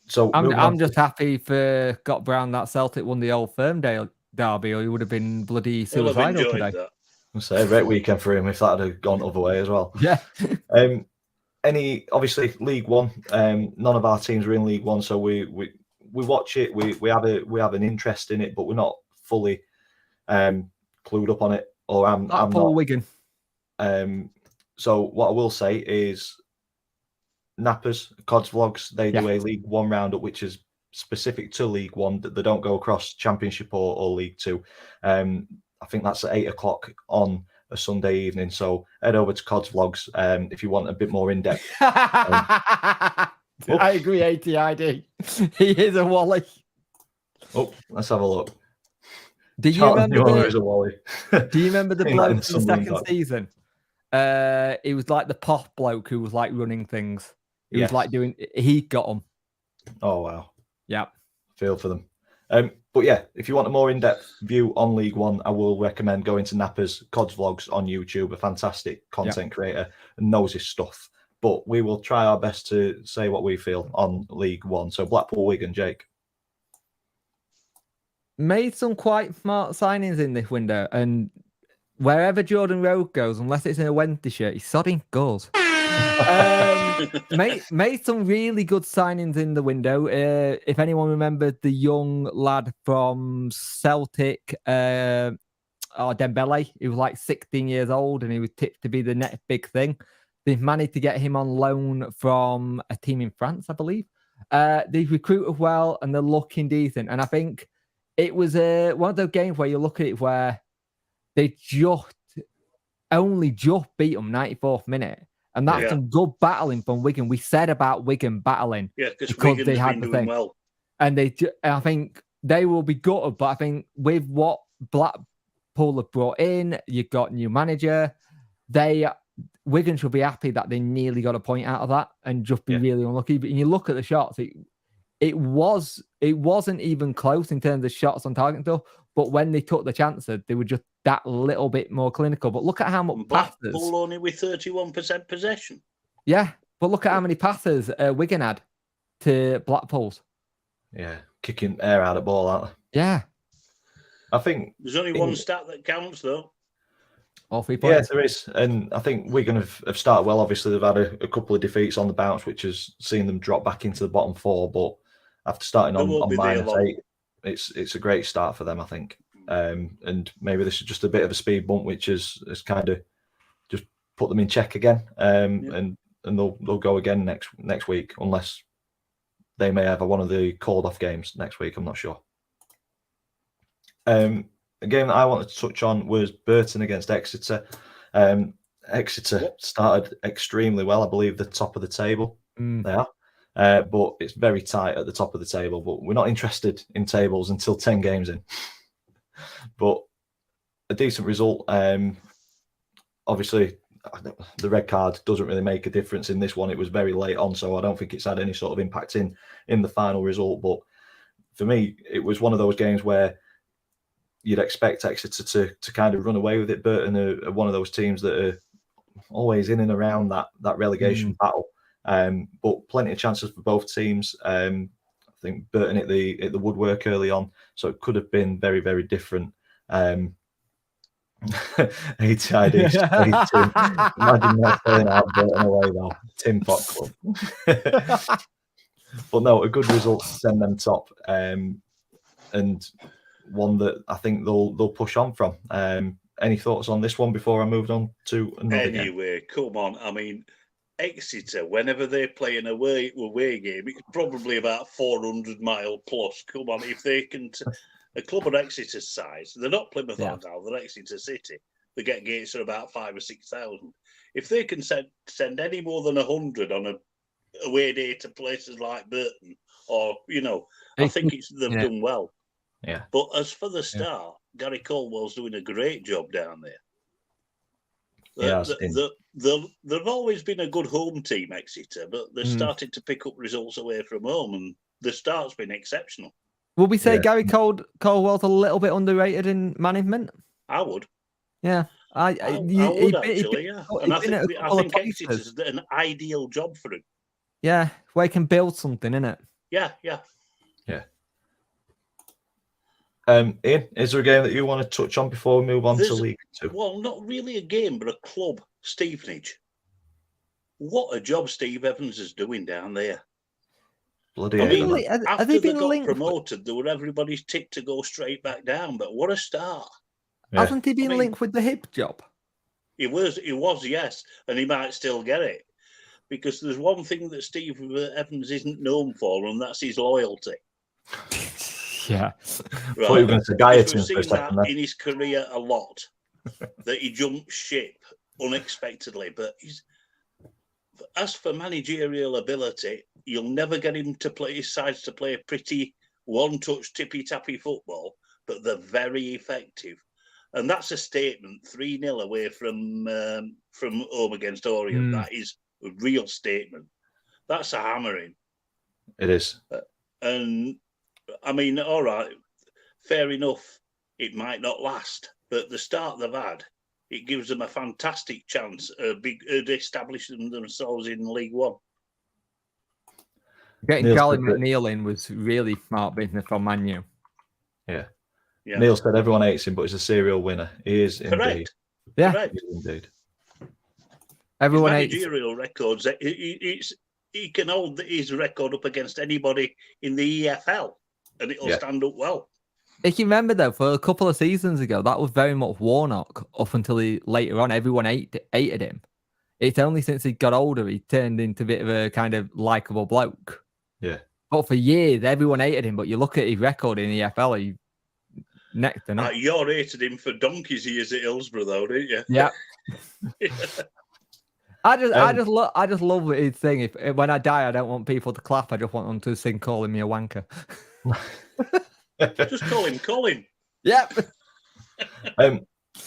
Speaker 1: So
Speaker 3: I'm just happy for Scott Brown that Celtic won the Old Firmdale derby, or he would have been bloody suicidal today.
Speaker 1: That. I'll say a great weekend for him if that had gone other way as well.
Speaker 3: Yeah.
Speaker 1: Obviously League One. None of our teams are in League One, so we watch it. We have an interest in it, but we're not fully clued up on it. Or I'm not.
Speaker 3: Wigan.
Speaker 1: So what I will say is Nappers, Cods Vlogs, they do a League One roundup, which is specific to League One, that they don't go across Championship or League Two. I think that's at 8:00 on a Sunday evening. So head over to Cods Vlogs if you want a bit more in depth.
Speaker 3: I agree, ATID. He is a Wally.
Speaker 1: Oh, let's have a look.
Speaker 3: Do you remember
Speaker 1: a Wally.
Speaker 3: Do you remember the bloke in the second season? It was like the pop bloke who was like running things. He was like he got them.
Speaker 1: Oh wow.
Speaker 3: Yeah.
Speaker 1: Feel for them. But yeah, if you want a more in-depth view on League One, I will recommend going to Napper's Cods Vlogs on YouTube, a fantastic content creator and knows his stuff. But we will try our best to say what we feel on League One. So Blackpool, Wigan, Jake.
Speaker 3: Made some quite smart signings in this window, and wherever Jordan Road goes, unless it's in a Wednesday shirt, he's sodding goals. Made some really good signings in the window. If anyone remembered the young lad from Celtic, Dembele, he was like 16 years old and he was tipped to be the next big thing. They've managed to get him on loan from a team in France, I believe. They've recruited well and they're looking decent. And I think it was one of those games where you look at it where they only just beat them 94th minute. And that's some good battling from Wigan. We said about Wigan battling
Speaker 2: because they had the thing. Well.
Speaker 3: And I think they will be gutted, but I think with what Blackpool have brought in, you've got new manager. Wigan should be happy that they nearly got a point out of that and just be really unlucky. But when you look at the shots, it wasn't even close in terms of shots on target though. But when they took the chances, they were just that little bit more clinical. But look at how much passes.
Speaker 2: Blackpool only with 31% possession.
Speaker 3: Yeah, but look at how many passes Wigan had. to Blackpool's.
Speaker 1: Yeah, kicking air out of ball, aren't they?
Speaker 3: Yeah.
Speaker 1: I think
Speaker 2: There's only one stat that counts, though.
Speaker 3: All 3 points.
Speaker 1: Yes, there is, and I think Wigan have started well. Obviously, they've had a couple of defeats on the bounce, which has seen them drop back into the bottom 4. But after starting on -8, it's a great start for them, I think. And maybe this is just a bit of a speed bump, which has kind of just put them in check again. And they'll go again next week, unless they may have one of the called off games next week. I'm not sure. A game that I wanted to touch on was Burton against Exeter. Exeter started extremely well. I believe the top of the table. They are. But it's very tight at the top of the table. But we're not interested in tables until 10 games in. But a decent result. Obviously, the red card doesn't really make a difference in this one. It was very late on, so I don't think it's had any sort of impact in the final result. But for me, it was one of those games where you'd expect Exeter to kind of run away with it. Burton are one of those teams that are always in and around that relegation battle. But plenty of chances for both teams. I think Burton hit the woodwork early on, so it could have been very, very different. ATID. Imagine that playing out Burton away though. Tim Pot Club. But no, a good result to send them top. And one that I think they'll push on from. Any thoughts on this one before I moved on to another game?
Speaker 2: Anyway, come on. I mean, Exeter, whenever they play an away game, it's probably about 400 mile plus. Come on, if they can, a club of Exeter's size, they're not Plymouth or Down, they're Exeter City. They get gates at about 5,000 or 6,000. If they can send any more than 100 on a away day to places like Burton, or I think they've done well.
Speaker 1: Yeah.
Speaker 2: But as for the start, Gary Caldwell's doing a great job down there. They've always been a good home team, Exeter, but they're starting to pick up results away from home, and the start's been exceptional.
Speaker 3: Would we say Gary Caldwell's a little bit underrated in management?
Speaker 2: I would.
Speaker 3: Yeah.
Speaker 2: I would actually, yeah. And I think Exeter's an ideal job for him.
Speaker 3: Yeah, where he can build something, innit?
Speaker 2: Yeah.
Speaker 1: Ian, is there a game that you want to touch on before we move on to League Two?
Speaker 2: Well, not really a game, but a club, Stevenage. What a job Steve Evans is doing down there.
Speaker 1: Bloody
Speaker 2: after they got promoted, there were everybody's tick to go straight back down, but what a start.
Speaker 3: Yeah. Hasn't he been linked with the hip job?
Speaker 2: He was, yes, and he might still get it. Because there's one thing that Steve Evans isn't known for, and that's his loyalty.
Speaker 3: Yeah.
Speaker 2: Right.
Speaker 1: We've
Speaker 2: seen that in his career a lot, that he jumped ship unexpectedly. But as for managerial ability, you'll never get him to play his sides to play pretty one-touch, tippy-tappy football, but they're very effective. And that's a statement, 3-0 away from home against Orient. That is a real statement. That's a hammering.
Speaker 1: It is.
Speaker 2: And I mean, all right, fair enough. It might not last, but the start they've had, it gives them a fantastic chance of establishing themselves in League One.
Speaker 3: Getting Charlie McNeil in was really smart business from Man U.
Speaker 1: Yeah. Neil said everyone hates him, but he's a serial winner. He is
Speaker 2: correct.
Speaker 1: Indeed.
Speaker 3: Yeah,
Speaker 2: correct.
Speaker 1: Indeed.
Speaker 3: Everyone
Speaker 2: his managerial records. He can hold his record up against anybody in the EFL, and it'll stand up well.
Speaker 3: If you remember, though, for a couple of seasons ago, that was very much Warnock up until later on. Everyone hated him. It's only since he got older he turned into a bit of a kind of likeable bloke.
Speaker 1: Yeah.
Speaker 3: But for years, everyone hated him. But you look at his record in the EFL, he next to nothing.
Speaker 2: You hated him for donkey's years at Hillsborough, though, didn't you?
Speaker 3: Yeah. I just love his thing. If when I die, I don't want people to clap. I just want them to sing calling me a wanker.
Speaker 2: Just call him Colin.
Speaker 3: Yep.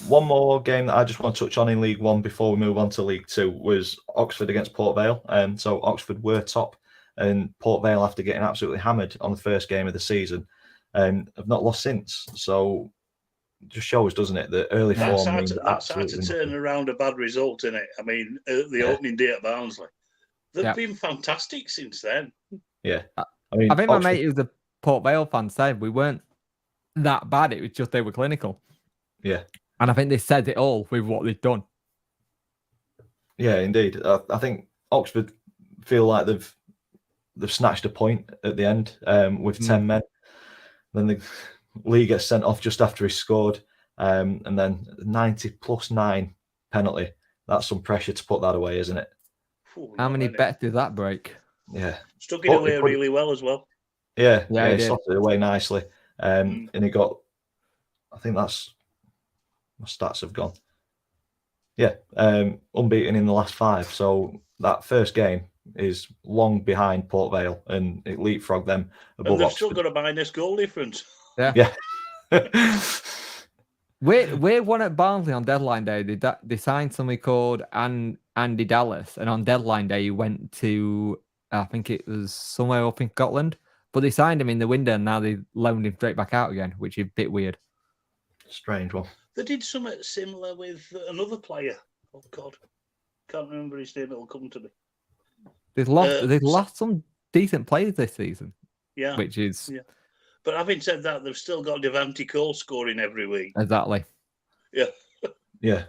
Speaker 1: One more game that I just want to touch on in League One before we move on to League Two was Oxford against Port Vale. So Oxford were top, and Port Vale, after getting absolutely hammered on the first game of the season, have not lost since. So it just shows, doesn't it, that early form means
Speaker 2: that's hard to turn around a bad result, isn't it? I mean, the opening day at Barnsley, they've been fantastic since then.
Speaker 1: Yeah,
Speaker 3: I
Speaker 1: I mean,
Speaker 3: think my
Speaker 1: Oxford,
Speaker 3: mate who's a Port Vale fan said we weren't that bad. It was just they were clinical.
Speaker 1: yeah,
Speaker 3: And I think they said it all with what they've done.
Speaker 1: yeah, indeed. I think Oxford feel like they've snatched a point at the end with 10 men. Then the Lee gets sent off just after he scored, and then 90+9 penalty. That's some pressure to put that away, isn't it?
Speaker 3: How many bets did that break?
Speaker 1: Yeah,
Speaker 2: Stuck it away really well as well.
Speaker 1: yeah,
Speaker 3: Yeah, he
Speaker 1: he
Speaker 3: did.
Speaker 1: slotted it away nicely, and he got. I think that's my stats have gone. Yeah, unbeaten in the last 5. So that first game is long behind Port Vale, and it leapfrogged them above
Speaker 2: And they've
Speaker 1: Oxford.
Speaker 2: still got a minus goal difference.
Speaker 3: Yeah. We're one at Barnsley on deadline day. They signed somebody called Andy Dallas, and on deadline day he went to, I think it was somewhere up in Scotland. But they signed him in the window, and now they loaned him straight back out again, which is a bit weird.
Speaker 1: Strange one.
Speaker 2: They did something similar with another player. Oh God, can't remember his name. It'll come to me.
Speaker 3: They've lost some decent players this season.
Speaker 2: Yeah,
Speaker 3: which is
Speaker 2: But having said that, they've still got Devante Cole scoring every week.
Speaker 3: Exactly.
Speaker 1: Yeah,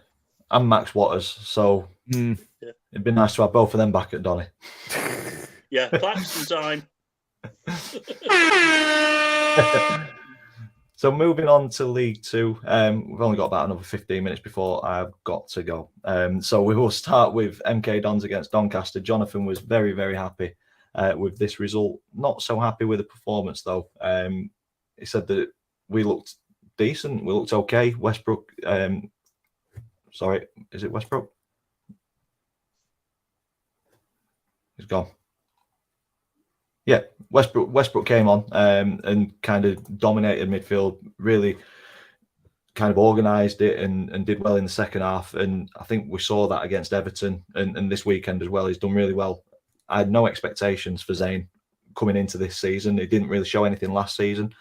Speaker 1: and Max Waters. So it'd be nice to have both of them back at Donny.
Speaker 2: Yeah, Claxton time.
Speaker 1: So moving on to League Two, we've only got about another 15 minutes before I've got to go. So we will start with MK Dons against Doncaster. Jonathan was very, very happy with this result. Not so happy with the performance, though. He said that we looked decent. We looked okay. Westbrook, sorry, is it Westbrook? He's gone. Yeah, Westbrook came on and kind of dominated midfield, really kind of organised it and did well in the second half. And I think we saw that against Everton and this weekend as well. He's done really well. I had no expectations for Zane coming into this season. He didn't really show anything last season.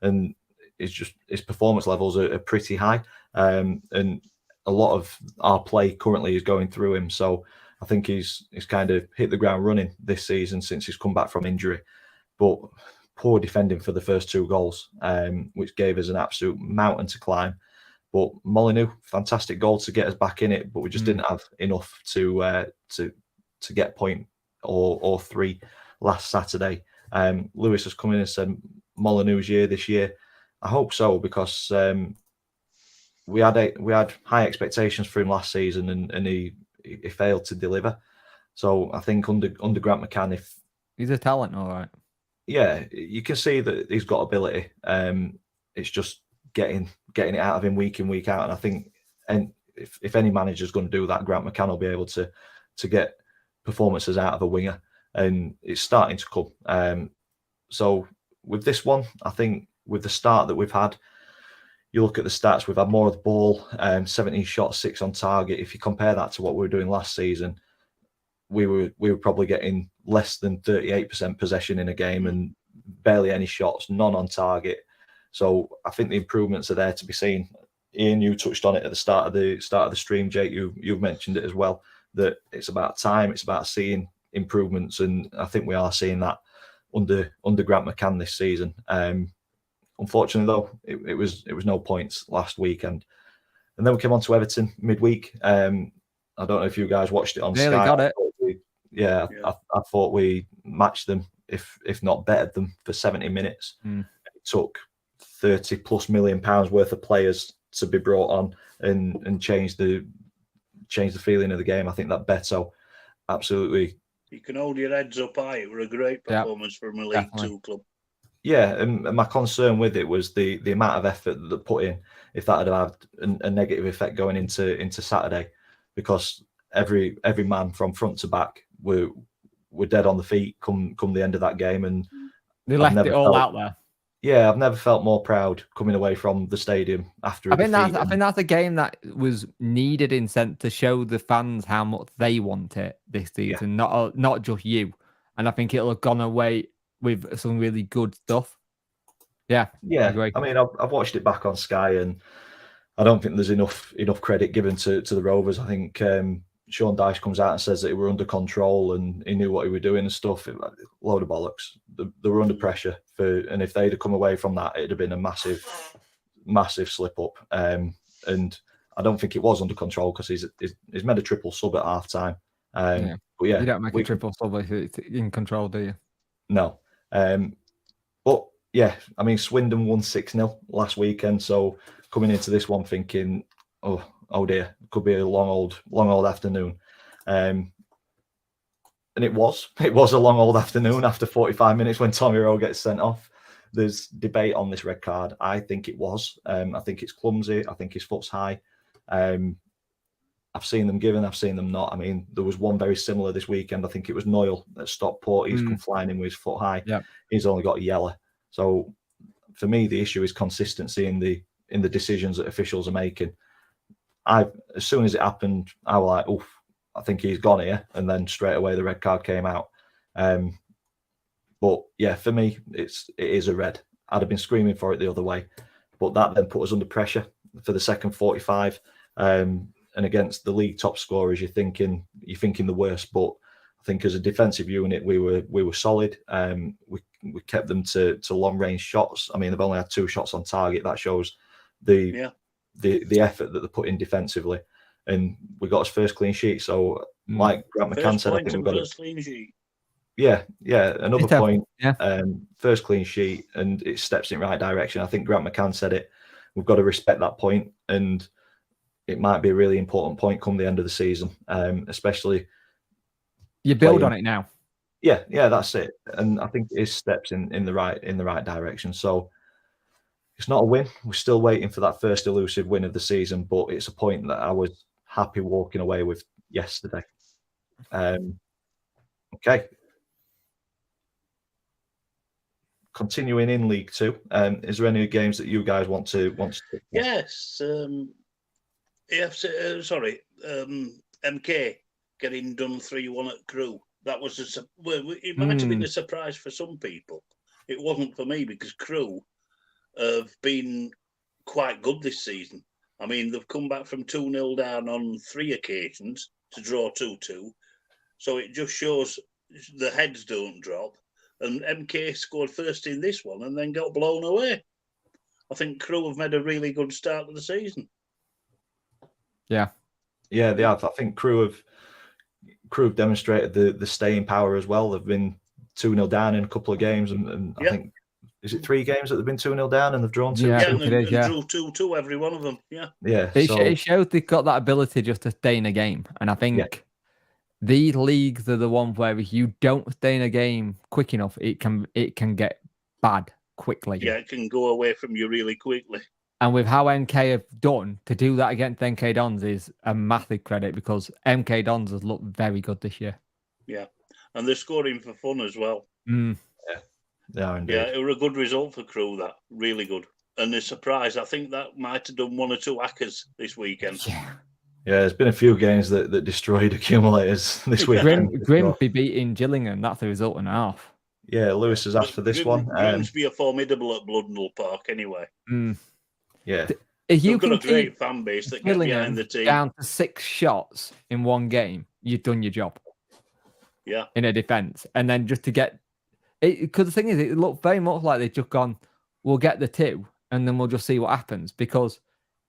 Speaker 1: And it's just his performance levels are pretty high. And a lot of our play currently is going through him. So I think he's kind of hit the ground running this season since he's come back from injury. But poor defending for the first 2 goals, which gave us an absolute mountain to climb. But Molyneux, fantastic goal to get us back in it, but we just didn't have enough to get point or 3 last Saturday. Lewis has come in and said Molyneux's year this year. I hope so, because we had high expectations for him last season, and he failed to deliver. So I think under Grant McCann, if
Speaker 3: he's a talent, all right.
Speaker 1: Yeah, you can see that he's got ability. It's just getting it out of him week in, week out. And I think, and if any manager's going to do that, Grant McCann will be able to get performances out of a winger, and it's starting to come. So with this one, I think with the start that we've had, you look at the stats, we've had more of the ball, 17 shots, 6 on target. If you compare that to what we were doing last season, we were probably getting less than 38% possession in a game and barely any shots, none on target. So I think the improvements are there to be seen. Ian, you touched on it at the start of the stream. Jake, you've mentioned it as well, that it's about time, it's about seeing improvements, and I think we are seeing that under Grant McCann this season. Unfortunately, though, it was no points last weekend, and then we came on to Everton midweek. I don't know if you guys watched it on
Speaker 3: Nearly
Speaker 1: Sky.
Speaker 3: got it.
Speaker 1: I thought we matched them, if not bettered them, for 70 minutes. It took £30+ million worth of players to be brought on and change the feeling of the game. I think that Beto absolutely.
Speaker 2: You can hold your heads up high. It was a great performance from a League Two club.
Speaker 1: Yeah, and my concern with it was the amount of effort that they put in. If that had had a negative effect going into Saturday, because every man from front to back were dead on the feet come the end of that game, and
Speaker 3: they left it all out there.
Speaker 1: Yeah, I've never felt more proud coming away from the stadium after.
Speaker 3: I think that's a game that was needed in sense to show the fans how much they want it this season, not just you. And I think it'll have gone away with some really good stuff. Yeah, I agree.
Speaker 1: I mean, I've watched it back on Sky, and I don't think there's enough credit given to the Rovers. I think Sean Dyche comes out and says that they were under control and he knew what he was doing and stuff. Load of bollocks. They were under pressure and if they'd have come away from that, it'd have been a massive slip up. And I don't think it was under control because he's made a triple sub at half time. But yeah,
Speaker 3: you don't make a triple sub if it's in control, do you?
Speaker 1: No. But yeah, I mean, Swindon won 6-0 last weekend. So coming into this one thinking, oh dear, it could be a long old afternoon. And it was a long old afternoon after 45 minutes when Tommy Rowe gets sent off. There's debate on this red card. I think it was. I think it's clumsy. I think his foot's high. I've seen them given, I've seen them not. I mean, there was one very similar this weekend. I think it was Noyle that stopped Port. He's come flying in with his foot high.
Speaker 3: Yeah.
Speaker 1: He's only got a yellow. So for me, the issue is consistency in the decisions that officials are making. As soon as it happened, I was like, oof, I think he's gone here. And then straight away the red card came out. But yeah, for me, it is a red. I'd have been screaming for it the other way. But that then put us under pressure for the second 45. And against the league top scorers, you're thinking the worst. But I think as a defensive unit, we were solid. We kept them to long range shots. I mean, they've only had 2 shots on target. That shows the effort that they put in defensively. And we got his first clean sheet. So like Grant McCann said, I think we've got
Speaker 2: first clean sheet.
Speaker 1: Yeah, another point.
Speaker 3: Yeah.
Speaker 1: First clean sheet, and it steps in the right direction. I think Grant McCann said it. We've got to respect that point, and it might be a really important point come the end of the season, especially.
Speaker 3: You build on it now.
Speaker 1: Yeah, that's it. And I think it is steps in the right direction. So it's not a win. We're still waiting for that first elusive win of the season, but it's a point that I was happy walking away with yesterday. Okay. Continuing in League Two, is there any games that you guys want to?
Speaker 2: Yes, MK getting done 3-1 at Crewe. That was it might have been a surprise for some people. It wasn't for me because Crewe have been quite good this season. I mean, they've come back from 2-0 down on 3 occasions to draw 2-2. So it just shows the heads don't drop. And MK scored first in this one and then got blown away. I think Crewe have made a really good start to the season.
Speaker 1: Yeah, they have. I think Crewe have demonstrated the staying power as well. They've been 2-0 down in a couple of games, and I think, is it 3 games that they've been 2-0 down and they've drawn 2?
Speaker 2: And drew 2-2 every one of them. Yeah.
Speaker 3: It shows they've got that ability just to stay in a game, and I think these leagues are the ones where if you don't stay in a game quick enough, it can get bad quickly.
Speaker 2: Yeah, it can go away from you really quickly.
Speaker 3: And with how MK have done, to do that against MK Dons is a massive credit because MK Dons has looked very good this year.
Speaker 2: Yeah, and they're scoring for fun as well.
Speaker 1: Yeah, they are indeed.
Speaker 2: Yeah, it was a good result for Crewe, that. Really good. And a surprise, I think that might have done 1 or 2 hackers this weekend.
Speaker 1: Yeah, there's been a few games that destroyed accumulators this week.
Speaker 3: Grimsby beating Gillingham, that's the result and a half.
Speaker 1: Yeah, Lewis has asked for this one.
Speaker 2: Grimsby are formidable at Bloodnell Park anyway.
Speaker 1: Yeah.
Speaker 3: If you
Speaker 2: They've got a great fan base that get behind the team.
Speaker 3: Down to 6 shots in one game, you've done your job.
Speaker 2: Yeah.
Speaker 3: In a defence. And then just to get it, because the thing is, it looked very much like they've just gone, we'll get the 2 and then we'll just see what happens, because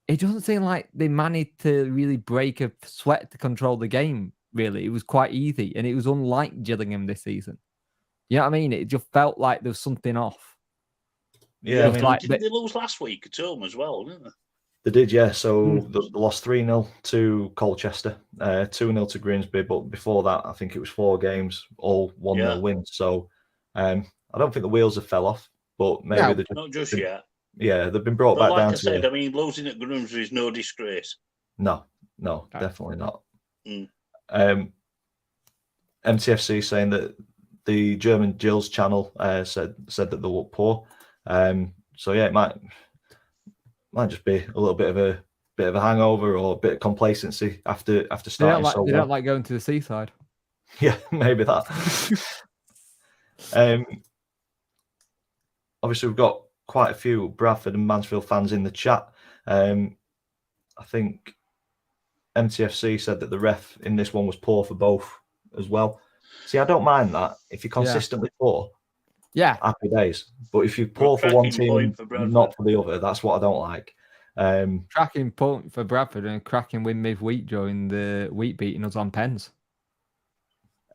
Speaker 3: it doesn't seem like they managed to really break a sweat to control the game, really. It was quite easy, and it was unlike Gillingham this season. You know what I mean? It just felt like there was something off.
Speaker 1: Yeah,
Speaker 2: did they lose last week at home as well, didn't they?
Speaker 1: They did, yeah. So they lost 3-0 to Colchester, 2-0 to Grimsby, but before that, I think it was 4 games, all 1-0 wins. So I don't think the wheels have fell off, but maybe they're
Speaker 2: not just yet.
Speaker 1: Yeah, they've been brought back down.
Speaker 2: Like I said, I mean, losing at Grimsby is no disgrace. No,
Speaker 1: definitely not. MTFC saying that the German Jill's channel said that they look poor. So yeah, it might just be a little bit of a hangover or a bit of complacency after starting.
Speaker 3: They don't like going to the seaside.
Speaker 1: Yeah, maybe that. Obviously, we've got quite a few Bradford and Mansfield fans in the chat. I think MTFC said that the ref in this one was poor for both as well. See, I don't mind that. If you're consistently poor,
Speaker 3: Yeah.
Speaker 1: happy days. But if you're poor for one
Speaker 2: cracking
Speaker 1: team
Speaker 2: point
Speaker 1: and
Speaker 2: for Bradford.
Speaker 1: not for the other, that's what I don't like.
Speaker 3: Cracking point for Bradford and cracking win midweek during the week beating us on pens.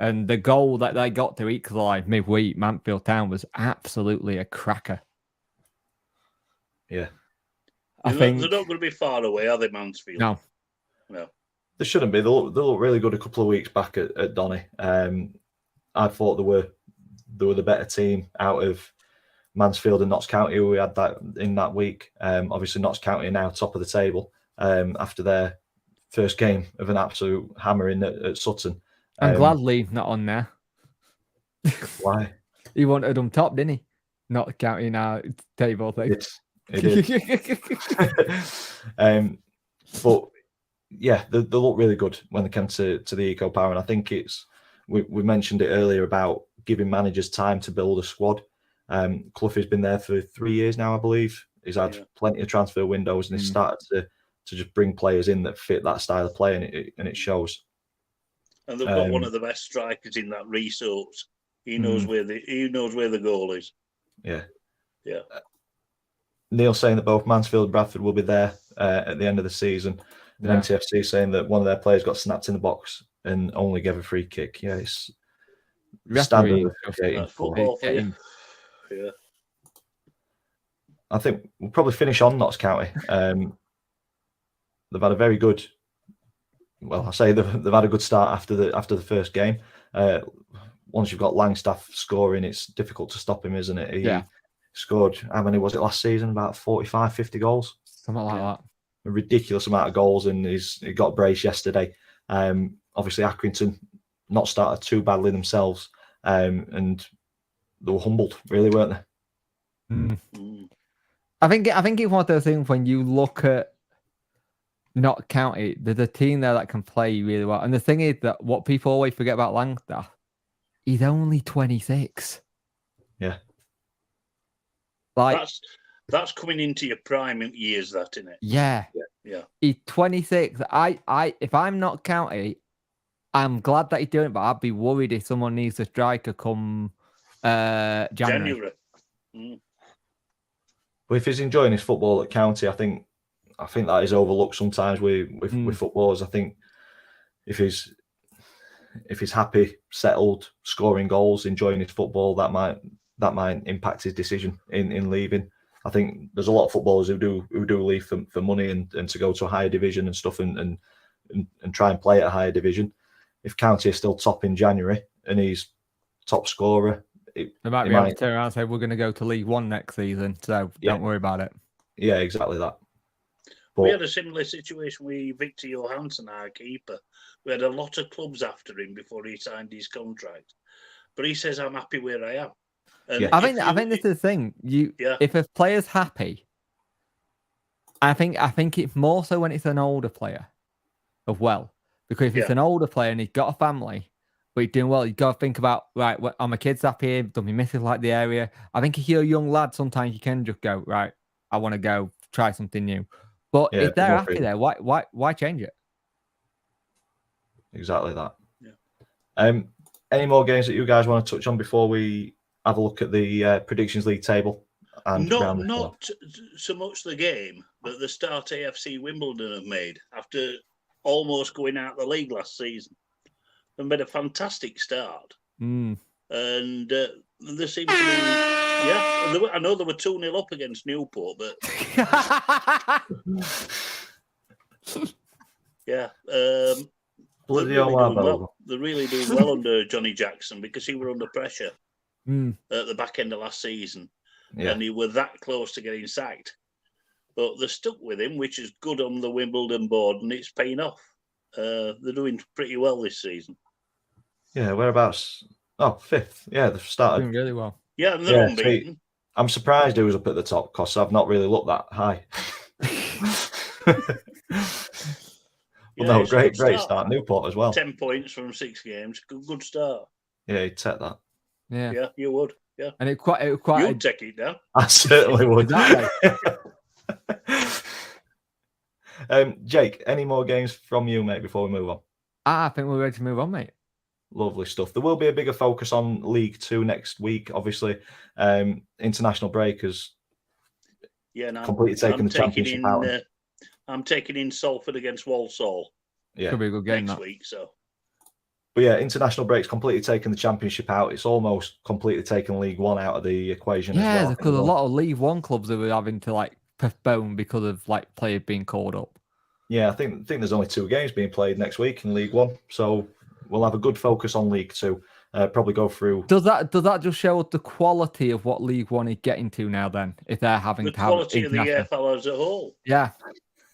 Speaker 3: And the goal that they got to equalise midweek, Mansfield Town, was absolutely a cracker.
Speaker 1: Yeah.
Speaker 3: I
Speaker 2: They're
Speaker 3: think
Speaker 2: not going to be far away, are they, Mansfield?
Speaker 3: no.
Speaker 1: They shouldn't be. They look really good a couple of weeks back at Donny. I thought they were the better team out of Mansfield and Notts County, who we had that in that week. Obviously, Notts County are now top of the table after their first game of an absolute hammering at Sutton.
Speaker 3: I'm glad Lee's not on there.
Speaker 1: Why?
Speaker 3: He wanted them top, didn't he? Not counting our table thing.
Speaker 1: It did. But yeah, they look really good when they come to the Eco Power, and I think we mentioned it earlier about giving managers time to build a squad. Cloughie's been there for 3 years now, I believe. He's had plenty of transfer windows, and he's started to just bring players in that fit that style of play, and it shows.
Speaker 2: And they've got one of the best strikers in that resource. He knows where the goal is.
Speaker 1: Yeah.
Speaker 2: Yeah.
Speaker 1: Neil saying that both Mansfield and Bradford will be there at the end of the season. And MTFC saying that one of their players got snapped in the box and only gave a free kick. Yeah, it's standard of
Speaker 2: football. Yeah.
Speaker 1: I think we'll probably finish on Notts County. They've had a very good. Well, I say they've had a good start after the first game. Once you've got Langstaff scoring, it's difficult to stop him, isn't it? He scored, how many was it last season? About 45, 50 goals?
Speaker 3: Something like that.
Speaker 1: A ridiculous amount of goals, and he got a brace yesterday. Obviously, Accrington not started too badly themselves, and they were humbled, really, weren't they?
Speaker 3: I think it's one of those things when you look at Notts County, there's a team there that can play really well. And the thing is that what people always forget about Langstaff, he's only 26.
Speaker 1: Yeah.
Speaker 3: Like
Speaker 2: that's coming into your prime years, that, isn't it?
Speaker 3: Yeah. He's 26. If I'm Notts County, I'm glad that he's doing it, but I'd be worried if someone needs a striker come January.
Speaker 1: But if he's enjoying his football at County, I think that is overlooked sometimes with footballers. I think if he's happy, settled, scoring goals, enjoying his football, that might impact his decision in leaving. I think there's a lot of footballers who do leave for money and to go to a higher division and stuff and try and play at a higher division. If County is still top in January and he's top scorer,
Speaker 3: they might be able to turn around and say we're going to go to League One next season, so don't worry about it.
Speaker 1: Yeah, exactly that.
Speaker 2: But we had a similar situation with Victor Johansson, our keeper. We had a lot of clubs after him before he signed his contract, but he says, "I'm happy where I am." And
Speaker 3: I think this is the thing. If a player's happy, I think it's more so when it's an older player as well. Because if it's an older player and he's got a family, but he's doing well, you've got to think about, right, are my kids happy? Don't my missus like the area? I think if you're a young lad, sometimes you can just go, right, I want to go try something new. But if they're happy there, why change it?
Speaker 1: Exactly that. Yeah. Any more games that you guys want to touch on before we have a look at the Predictions League table? And
Speaker 2: not so much the game, but the start AFC Wimbledon have made after almost going out the league last season. They made a fantastic start. And there seemed to be... I know they were 2-0 up against Newport, but... They're really doing well under Johnny Jackson because he were under pressure at the back end of last season. Yeah. And he were that close to getting sacked. But they're stuck with him, which is good on the Wimbledon board, and it's paying off. They're doing pretty well this season.
Speaker 1: Yeah, whereabouts? Oh, 5th. Yeah, they've started.
Speaker 3: Doing really well.
Speaker 2: Yeah, and they're unbeaten.
Speaker 1: I'm surprised he was up at the top because I've not really looked that high. No, great start. Newport as well.
Speaker 2: 10 points from 6 games. Good start.
Speaker 1: Yeah, he'd take that.
Speaker 2: Yeah, you would. Yeah.
Speaker 3: And it quite
Speaker 2: you'd take it down.
Speaker 1: I certainly would. Jake, any more games from you, mate, before we move on?
Speaker 3: I think we're ready to move on, mate.
Speaker 1: Lovely stuff. There will be a bigger focus on League Two next week. Obviously, international break has completely taken the championship out.
Speaker 2: I'm taking in Salford against Walsall.
Speaker 1: Yeah,
Speaker 3: could be a good game
Speaker 2: next week. So,
Speaker 1: but yeah, international break's completely taken the championship out. It's almost completely taken League One out of the equation.
Speaker 3: Yeah,
Speaker 1: as well.
Speaker 3: because a lot of League One clubs are having to like postpone because of like players being called up.
Speaker 1: Yeah, I think there's only 2 games being played next week in League One, so we'll have a good focus on League Two. Probably go through.
Speaker 3: Does that just show us the quality of what League One is getting to now? Then, if they're having
Speaker 2: the
Speaker 3: to have
Speaker 2: quality of the EFL as a whole.
Speaker 3: Yeah.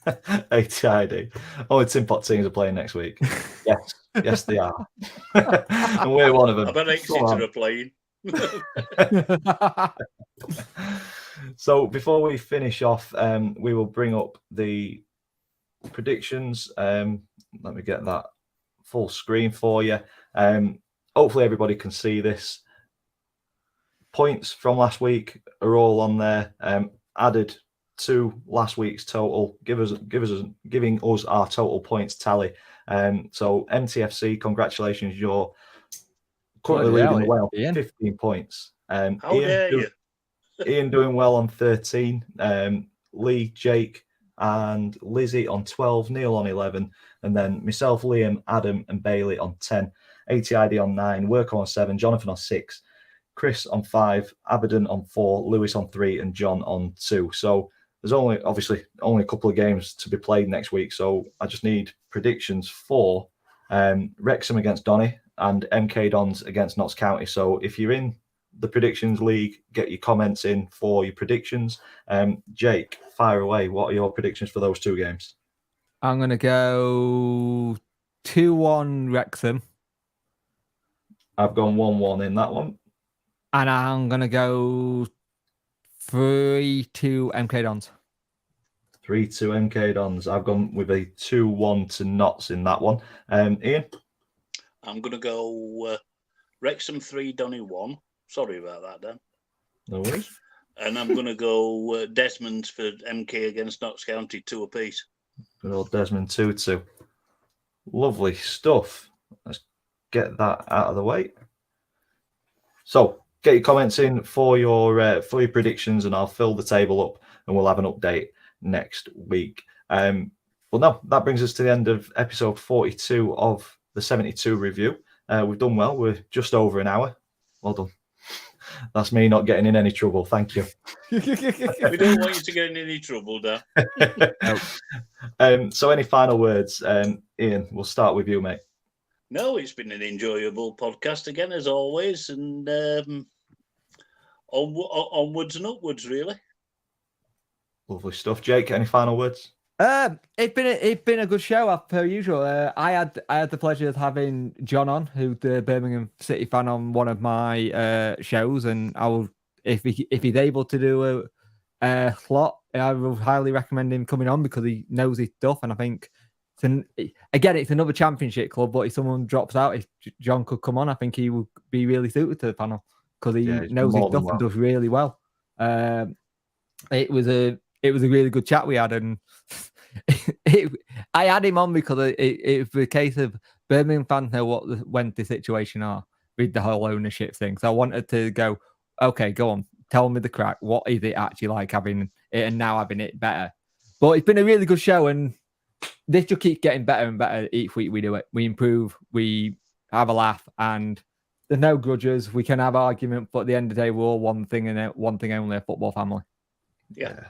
Speaker 1: ATID. Oh, Tin Pot teams are playing next week. Yes, they are. And we're one of them.
Speaker 2: I bet Exeter are playing.
Speaker 1: So before we finish off, we will bring up the predictions. Let me get that full screen for you. Hopefully everybody can see this. Points from last week are all on there, added to last week's total, giving us our total points tally. So MTFC, congratulations, you're currently leading the way on 15 points.
Speaker 2: How dare you?
Speaker 1: Ian doing well on 13. Lee, Jake, and Lizzie on 12. Neil on 11, and then myself, Liam, Adam, and Bailey on 10. ATID on 9. Worko on 7. Jonathan on 6. Chris on 5. Abaddon on 4. Lewis on 3, and John on 2. So there's only a couple of games to be played next week. So I just need predictions for Wrexham against Donny and MK Dons against Notts County. So if you're in the predictions league, get your comments in for your predictions. Jake, fire away. What are your predictions for those 2 games?
Speaker 3: I'm going to go 2-1 Wrexham.
Speaker 1: I've gone 1-1 in that one.
Speaker 3: And I'm going to go 3-2 MK Dons.
Speaker 1: 3-2 MK Dons. I've gone with a 2-1 to Notts in that one. Ian?
Speaker 2: I'm going to go Wrexham 3, Donny 1. Sorry about that, Dan.
Speaker 1: No worries.
Speaker 2: And I'm going to go Desmond for MK against Notts County, 2 apiece.
Speaker 1: Good old Desmond 2-2. Lovely stuff. Let's get that out of the way. So get your comments in for your predictions, and I'll fill the table up, and we'll have an update next week. Well, no, that brings us to the end of episode 42 of the 72 review. We've done well. We're just over an hour. Well done. That's me not getting in any trouble. Thank you.
Speaker 2: We don't want you to get in any trouble, Dan.
Speaker 1: So any final words? Ian, we'll start with you, mate.
Speaker 2: No, it's been an enjoyable podcast again, as always, and onwards and upwards, really.
Speaker 1: Lovely stuff. Jake, any final words?
Speaker 3: It's been a good show, as per usual. I had the pleasure of having John on, who's the Birmingham City fan, on one of my shows, and I will, if he's able to do a slot, I will highly recommend him coming on because he knows his stuff, and I think it's another championship club, but if someone drops out, if John could come on, I think he would be really suited to the panel because he knows his stuff and does really well. It was a really good chat we had, and I had him on because it was a case of Birmingham fans know when the situation are with the whole ownership thing. So I wanted to go, okay, go on, tell me the crack. What is it actually like having it and now having it better? But it's been a really good show, and this just keeps getting better and better each week we do it. We improve, we have a laugh, and there's no grudges. We can have argument, but at the end of the day, we're all one thing and one thing only, a football family.
Speaker 2: Yeah.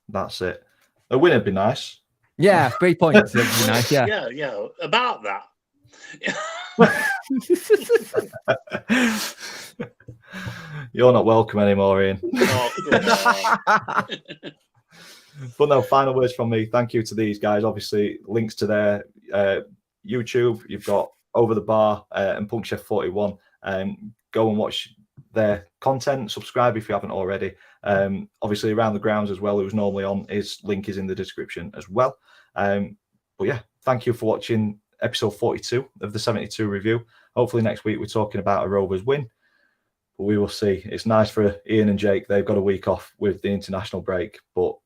Speaker 1: That's it. A win would be nice.
Speaker 3: Yeah, 3 points would be nice. Yeah.
Speaker 2: Yeah. About that.
Speaker 1: You're not welcome anymore, Ian. But no, final words from me. Thank you to these guys. Obviously, links to their YouTube. You've got Over the Bar and Punk Chef 41. Go and watch their content. Subscribe if you haven't already. Obviously, Around the Grounds as well, who's normally on, his link is in the description as well. But yeah, thank you for watching episode 42 of the 72 review. Hopefully next week we're talking about a Rovers win, but we will see. It's nice for Ian and Jake. They've got a week off with the international break, but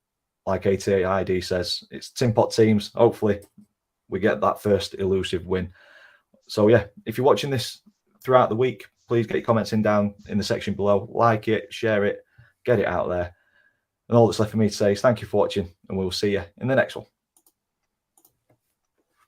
Speaker 1: like ATID says, it's tin pot teams. Hopefully, we get that first elusive win. So yeah, if you're watching this throughout the week, please get your comments in down in the section below. Like it, share it, get it out there. And all that's left for me to say is thank you for watching, and we'll see you in the next one.